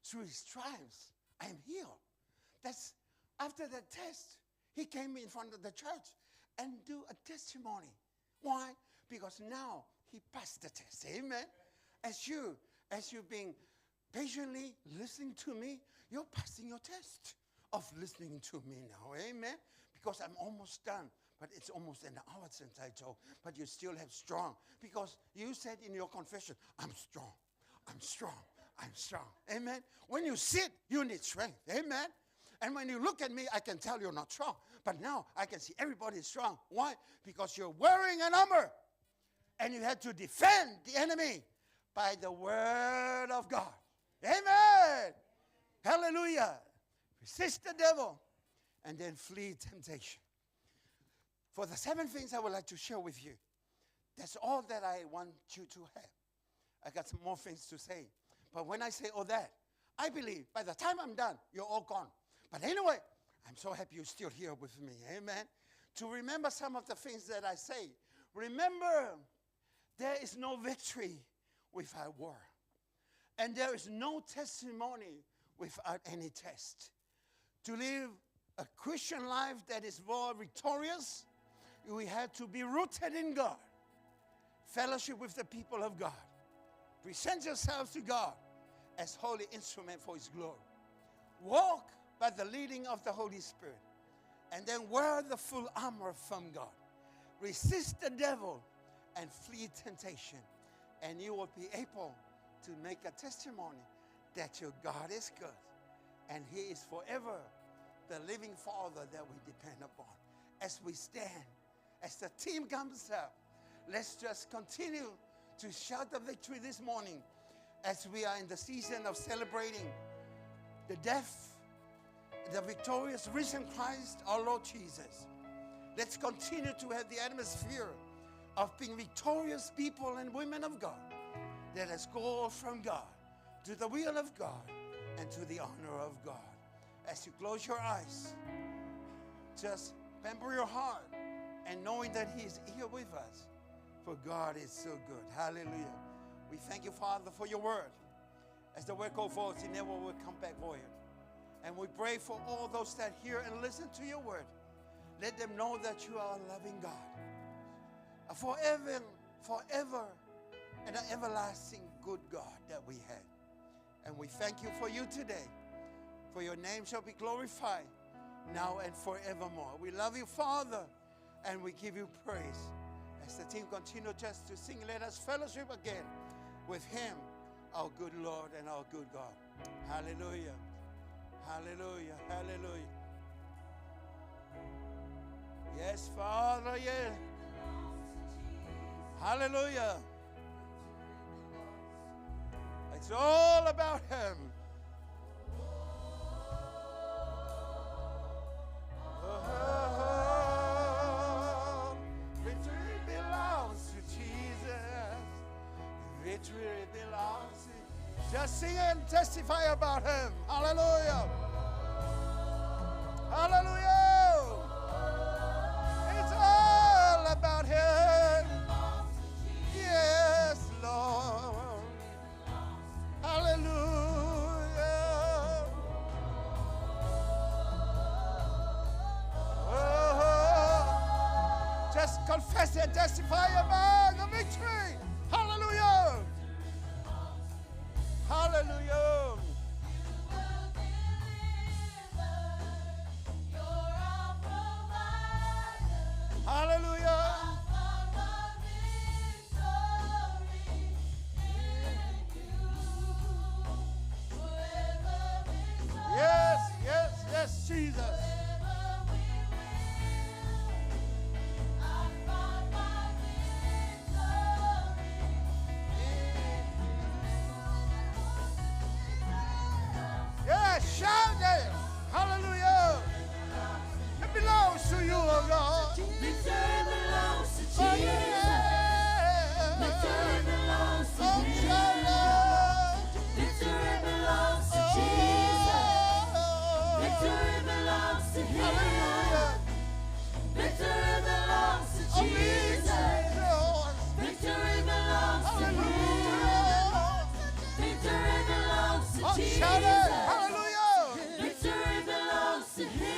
Through his stripes, I am healed. That's after that test, he came in front of the church and do a testimony. Why? Because now he passed the test. Amen. As you've been patiently listening to me, you're passing your test of listening to me now. Amen. Because I'm almost done. But it's almost an hour since I told. But you still have strong. Because you said in your confession, I'm strong. I'm strong. I'm strong. Amen. When you sit, you need strength. Amen. And when you look at me, I can tell you're not strong. But now I can see everybody is strong. Why? Because you're wearing an armor. And you had to defend the enemy by the word of God. Amen. Hallelujah. Resist the devil and then flee temptation. For the 7 things I would like to share with you, that's all that I want you to have. I got some more things to say. But when I say all that, I believe by the time I'm done, you're all gone. But anyway, I'm so happy you're still here with me. Amen. To remember some of the things that I say. Remember, there is no victory without war. And there is no testimony without any test. To live a Christian life that is more victorious, we have to be rooted in God. Fellowship with the people of God. Present yourselves to God as holy instrument for His glory. Walk by the leading of the Holy Spirit. And then wear the full armor from God. Resist the devil and flee temptation. And you will be able to make a testimony that your God is good. And He is forever the living Father that we depend upon. As we stand, as the team comes up, let's just continue to shout the victory this morning as we are in the season of celebrating the death, the victorious risen Christ, our Lord Jesus. Let's continue to have the atmosphere of being victorious people and women of God. Let us go from God to the will of God and to the honor of God. As you close your eyes, just pamper your heart and knowing that He is here with us. For God is so good. Hallelujah. We thank you, Father, for your word. As the word goes forth, it never will come back void. And we pray for all those that hear and listen to your word. Let them know that you are a loving God. A forever, and an everlasting good God that we have. And we thank you for you today. For your name shall be glorified now and forevermore. We love you, Father, and we give you praise. As the team continue just to sing, let us fellowship again with him, our good Lord and our good God. Hallelujah. Hallelujah. Hallelujah. Yes, Father, yes. Hallelujah. It's all about him. Victory belongs to Jesus. Victory belongs to... Just sing and testify about him. Hallelujah. Hallelujah. It's all about him. Yes, Lord. Hallelujah. Oh, just confess and testify about the victory. Hallelujah. Hallelujah. Hallelujah. Yes, yes, yes, Jesus. Yes, shout it. Hallelujah. It belongs to you, oh God. Victory belongs to Oh, Jesus. yeah. Victory belongs to Oh, Jesus. shout it. Victory belongs to Jesus. Victory belongs to Him. Hallelujah. Victory belongs to Jesus. Victory belongs to Him. Victory belongs to Oh, shout it. Jesus. Hallelujah. Victory belongs to Him.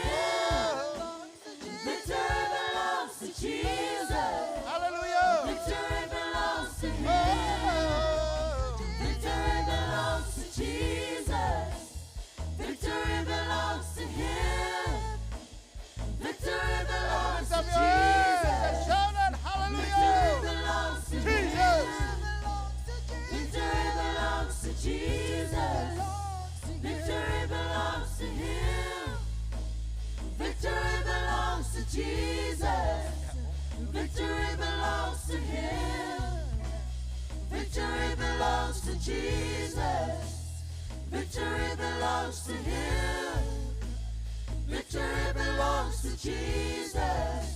Victory belongs to Jesus. Hallelujah. Victory belongs to Him. Oh. Victory belongs to Jesus. Victory belongs to Him. Victory belongs Lift to up your hands and Jesus. shout it. Victory Hallelujah. belongs to Jesus. Him. Victory belongs to Jesus. Victory belongs to Him. Victory belongs to Jesus. Victory belongs to Him. Victory belongs to Jesus. Victory belongs to Him. Victory belongs to Jesus.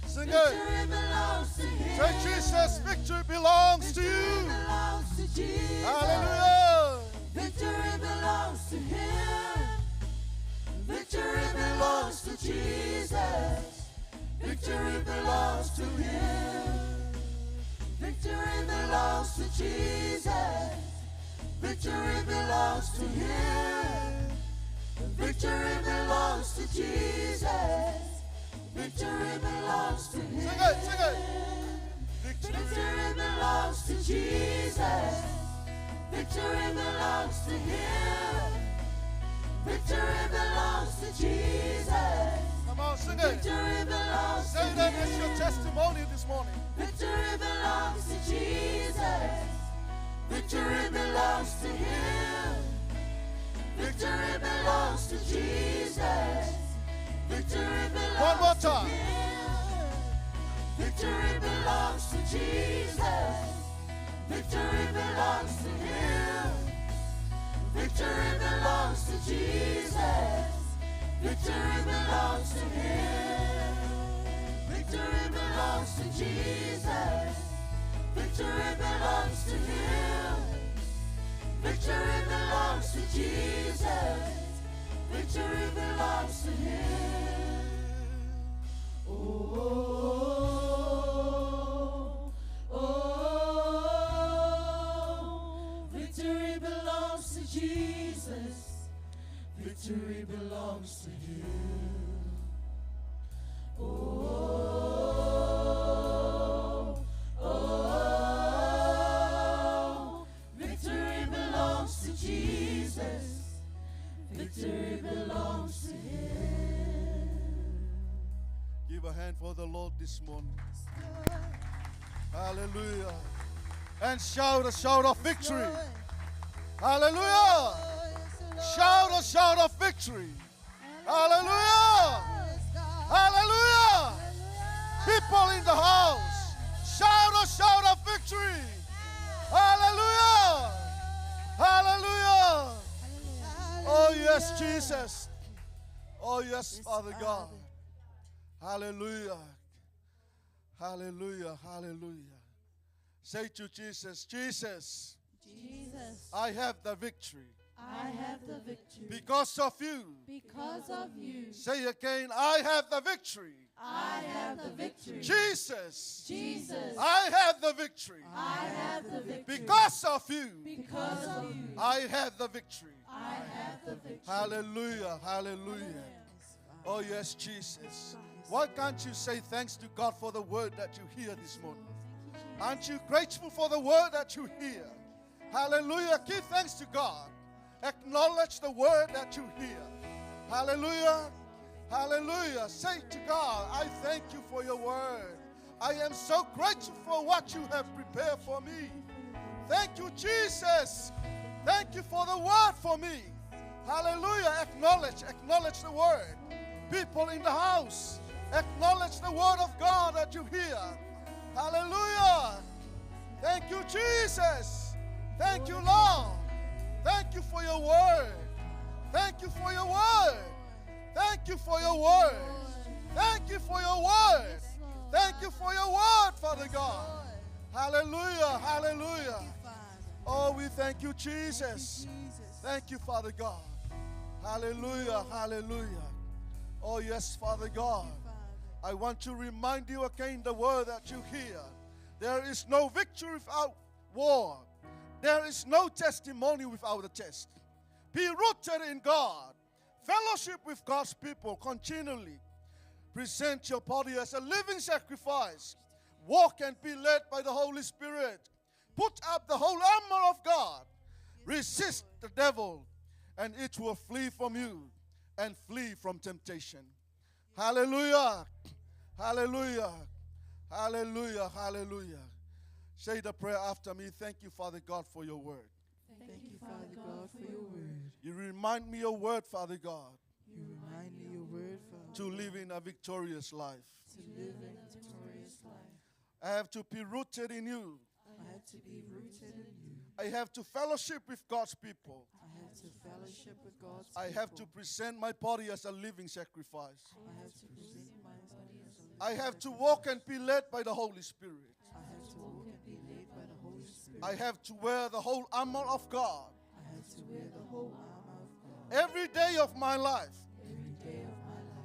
Sing it. Victory belongs to Him. Say, Jesus, victory belongs to Victory you. belongs to Jesus. Hallelujah. Victory belongs to Him. Victory belongs to Jesus. Victory belongs to Him. Victory belongs to Jesus. Victory belongs to Him. Victory belongs to Jesus. Victory belongs to Him. Sing it, sing it. Victory belongs to Jesus. Victory belongs to Him. Victory belongs to Jesus. Come on, sing it. Victory belongs to Say that as your Him. testimony this morning. Victory belongs to Jesus. Victory belongs to Him. Victory belongs to Jesus. Victory belongs One more to time. Him. Victory belongs to Jesus. Victory belongs to Him. Victory belongs to Jesus. Victory belongs to Him. Victory belongs to Jesus. Victory belongs to Him. Victory belongs to Jesus. Victory belongs to Him. Victory belongs to Jesus. Victory belongs to Him. Victory belongs to Jesus. Victory Lord this morning. Hallelujah. And shout a shout of victory. Hallelujah. Shout a shout of victory. Hallelujah. Hallelujah. People in the house, shout a shout of victory. Hallelujah. Hallelujah. Oh, yes, Jesus. Oh, yes, Father God. Hallelujah. Hallelujah. Hallelujah. Say to Jesus, Jesus, Jesus, I have the victory. I have the victory. Because of you. Because of you, Say again, I have the victory. I have the victory. Jesus, Jesus, I have the victory. I have the victory. Because of you, Because of you, I have the victory. I have the victory. Hallelujah, hallelujah. Oh, yes, Jesus. Why can't you say thanks to God for the word that you hear this morning? Aren't you grateful for the word that you hear? Hallelujah. Give thanks to God. Acknowledge the word that you hear. Hallelujah. Hallelujah. Say to God, I thank you for your word. I am so grateful for what you have prepared for me. Thank you, Jesus. Thank you for the word for me. Hallelujah. Acknowledge the word. People in the house, acknowledge the word of God that you hear. Hallelujah. Thank you, Jesus. Thank you, Lord. Thank you for your word. Thank you for your word. Thank you for your word. Thank you for your word. Thank you for your word, Father God. Hallelujah. Hallelujah. Oh, we thank you, Jesus. Thank you, Father God. Hallelujah. Hallelujah. Oh, yes, Father God. I want to remind you again the word that you hear. There is no victory without war. There is no testimony without a test. Be rooted in God. Fellowship with God's people continually. Present your body as a living sacrifice. Walk and be led by the Holy Spirit. Put up the whole armor of God. Resist the devil, and it will flee from you and flee from temptation. Hallelujah. Hallelujah. Hallelujah. Hallelujah. Say the prayer after me. Thank you, Father God, for your word. Thank you, Father God, for your word. You remind me your word, Father God, You remind me your word, Father, to live in a victorious life. to live a victorious life. I have to be rooted in you. I have to be rooted in you. I have to fellowship with God's people. I have to fellowship with God's I people. have to present my body as a living sacrifice. I have to present my body as a living I have to walk and be led by the Holy Spirit. I have to walk and be led by the Holy Spirit. I have to wear the whole armor of God I have to wear the whole armor of God every day of my life. every day of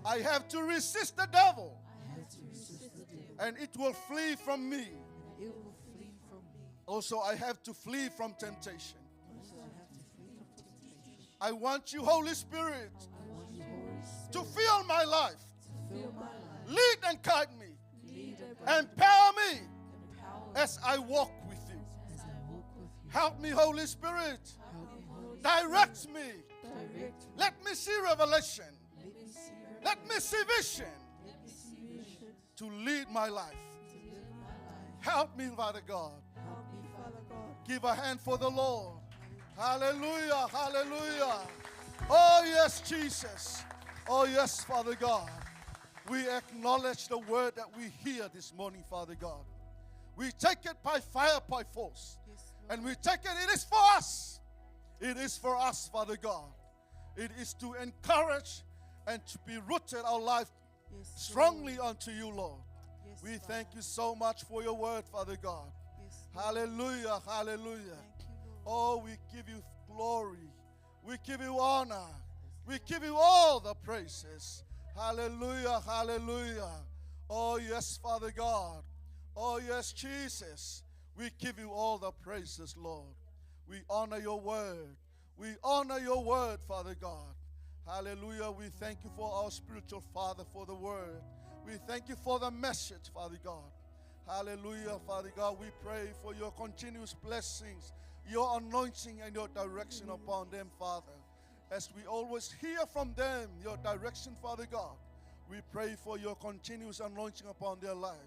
my life. I have to resist the devil, I have to resist the devil, and it will flee from me. and it will flee from me. Also, I have to flee from temptation. Also, I have to flee from temptation. I want you, Holy Spirit, I want you, Holy Spirit, to fill my life, to fill my life, lead and guide me, lead and guide me, empower me empower me as I walk with you. as I walk with you. Help me, Holy Spirit, Help me, Holy direct me. Spirit, direct me. Let me see revelation. Let me see your Let me see vision Let me see vision to lead my life. to live my life. Help me, Father God. Help me, Father God. Give a hand for the Lord. Hallelujah, hallelujah. Oh, yes, Jesus. Oh, yes, Father God. We acknowledge the word that we hear this morning, Father God. We take it by fire, by force. Yes, Lord. And we take it, it is for us. It is for us, Father God. It is to encourage and to be rooted our life Yes, Lord. strongly unto you, Lord. Yes, We Father. thank you so much for your word, Father God. Yes, Lord. Hallelujah, hallelujah. Thank you, Lord. Oh, we give you glory. We give you honor. We give you all the praises. Hallelujah, hallelujah. Oh, yes, Father God. Oh, yes, Jesus. We give you all the praises, Lord. We honor your word. We honor your word, Father God. Hallelujah. We thank you for our spiritual Father for the word. We thank you for the message, Father God. Hallelujah, Father God. We pray for your continuous blessings, your anointing and your direction upon them, Father. As we always hear from them, your direction, Father God, We pray for your continuous anointing upon their life,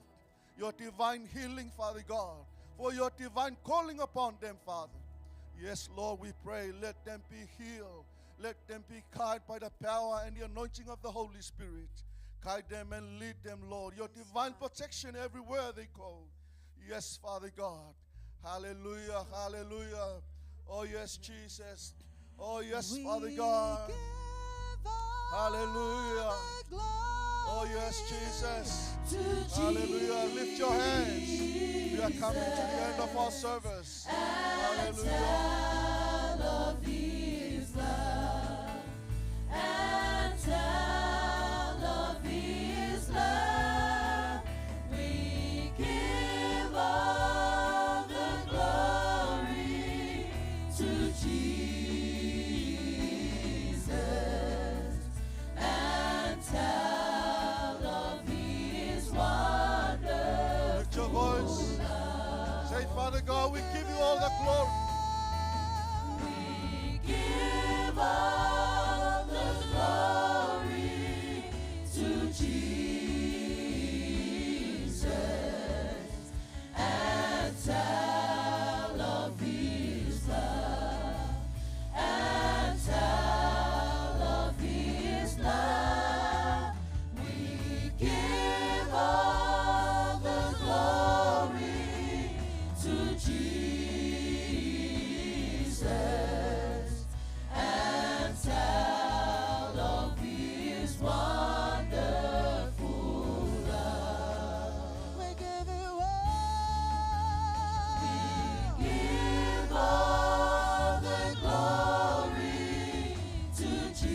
your divine healing, Father God, for your divine calling upon them, Father. Yes, Lord, we pray, let them be healed. Let them be guided by the power and the anointing of the Holy Spirit. Guide them and lead them, Lord. Your divine protection everywhere they go. Yes, Father God. Hallelujah, hallelujah. Oh, yes, Jesus. Oh, yes, Father God. Hallelujah. Oh, yes, Jesus. Hallelujah. Lift your hands. We are coming to the end of our service. Hallelujah. And tell of His love. We give all the glory to Jesus and tell of His wonder. Lift your voice. Say, Father God, we give you all the glory. We give all the glory to Jesus and tell of His love and tell of His love. We give all the glory to Jesus and tell of His wonderful love. We give you all. We give all the glory to Jesus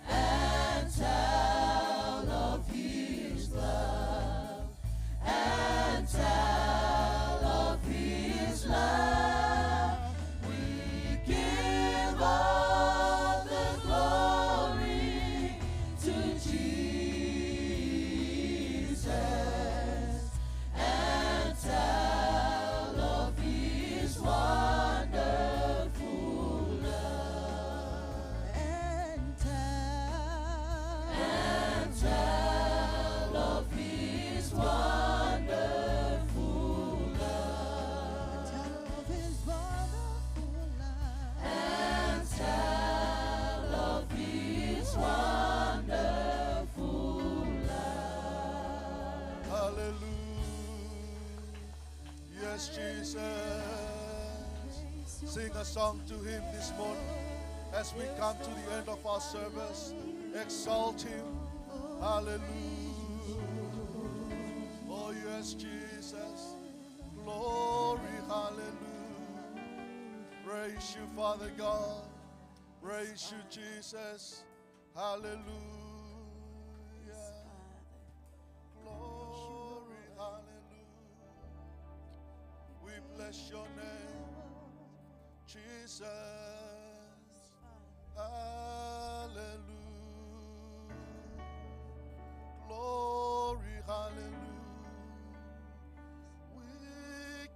and tell of His love and tell of His love. We give all the glory to Jesus and tell of His wonderful love and tell of His wonderful love and tell of His wonderful love. Hallelujah. Yes, Jesus. Sing a song to Him this morning as we come to the end of our service. Exalt Him. Hallelujah. Oh, yes, Jesus. Glory, hallelujah. Praise you, Father God. Praise you, Jesus. Hallelujah. Glory, hallelujah. We bless your name, Jesus. Hallelujah. Glory, hallelujah. We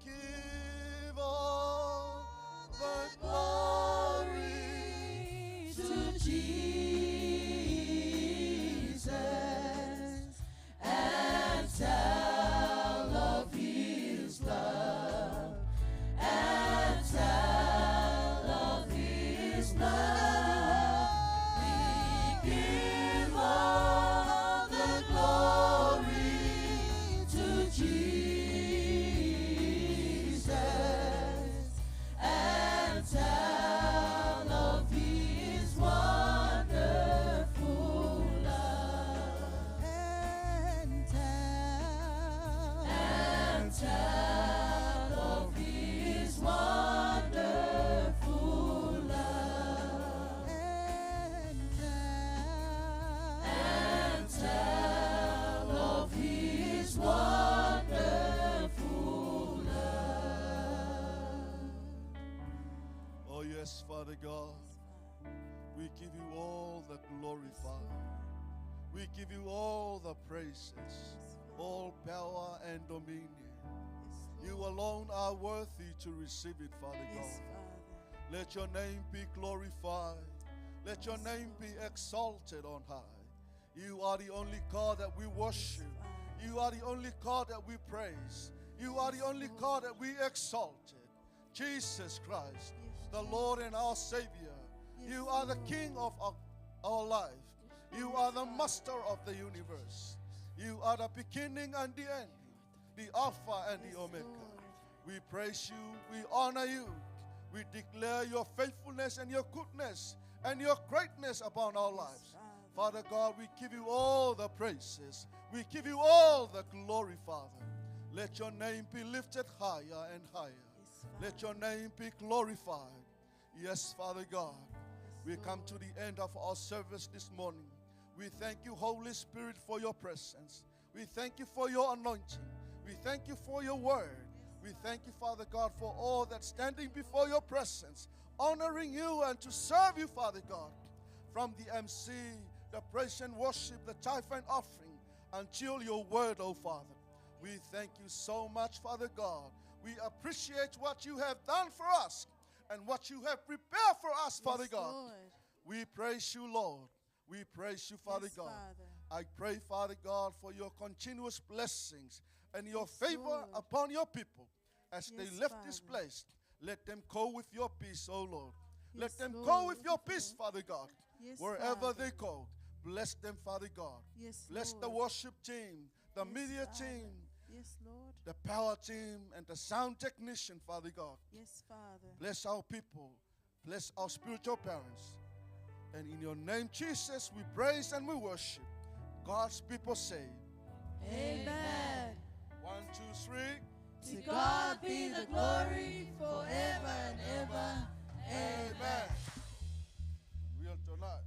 give all the glory To Jesus and tell of His love and tell of His love. We give all the glory to Jesus and tell of His wonderful love and tell of His wonderful love and tell of His wonderful love. Oh, yes, Father God. We give you all the glory, Father. We give you all the praises, all power and dominion. You alone are worthy to receive it, Father God. Let your name be glorified. Let your name be exalted on high. You are the only God that we worship. You are the only God that we praise. You are the only God that we exalted. Jesus Christ, the Lord and our Savior. You are the King of our life. You are the Master of the universe. You are the beginning and the end, the Alpha and the Omega. We praise you, we honor you. We declare your faithfulness and your goodness and your greatness upon our lives. Father God, we give you all the praises. We give you all the glory, Father. Let your name be lifted higher and higher. Let your name be glorified. Yes, Father God. We come to the end of our service this morning. We thank you, Holy Spirit, for your presence. We thank you for your anointing. We thank you for your word. We thank you, Father God, for all that standing before your presence, honoring you and to serve you, Father God. From the MC, the praise and worship, the tithe and offering, until your word, oh Father. We thank you so much, Father God. We appreciate what you have done for us and what you have prepared for us, Father God. Lord. We praise you, Lord. We praise you, Father Yes, God. Father. I pray, Father God, for your continuous blessings and your Yes, favor Lord. upon your people as they Yes, left this Father. place. Let them go with your peace, oh Lord. Let Yes, them go Lord. with your peace, Father God. Yes, Wherever Father. they go, bless them, Father God. Yes, Bless the Lord. worship team, the Yes, media Father. team, Yes, Lord. the power team, and the sound technician, Father God. Yes, Father. Bless our people. Bless our spiritual parents. And in your name, Jesus, we praise and we worship. God's people say, Amen. 1, 2, 3. To God be the glory forever and ever. Amen. Real tonight.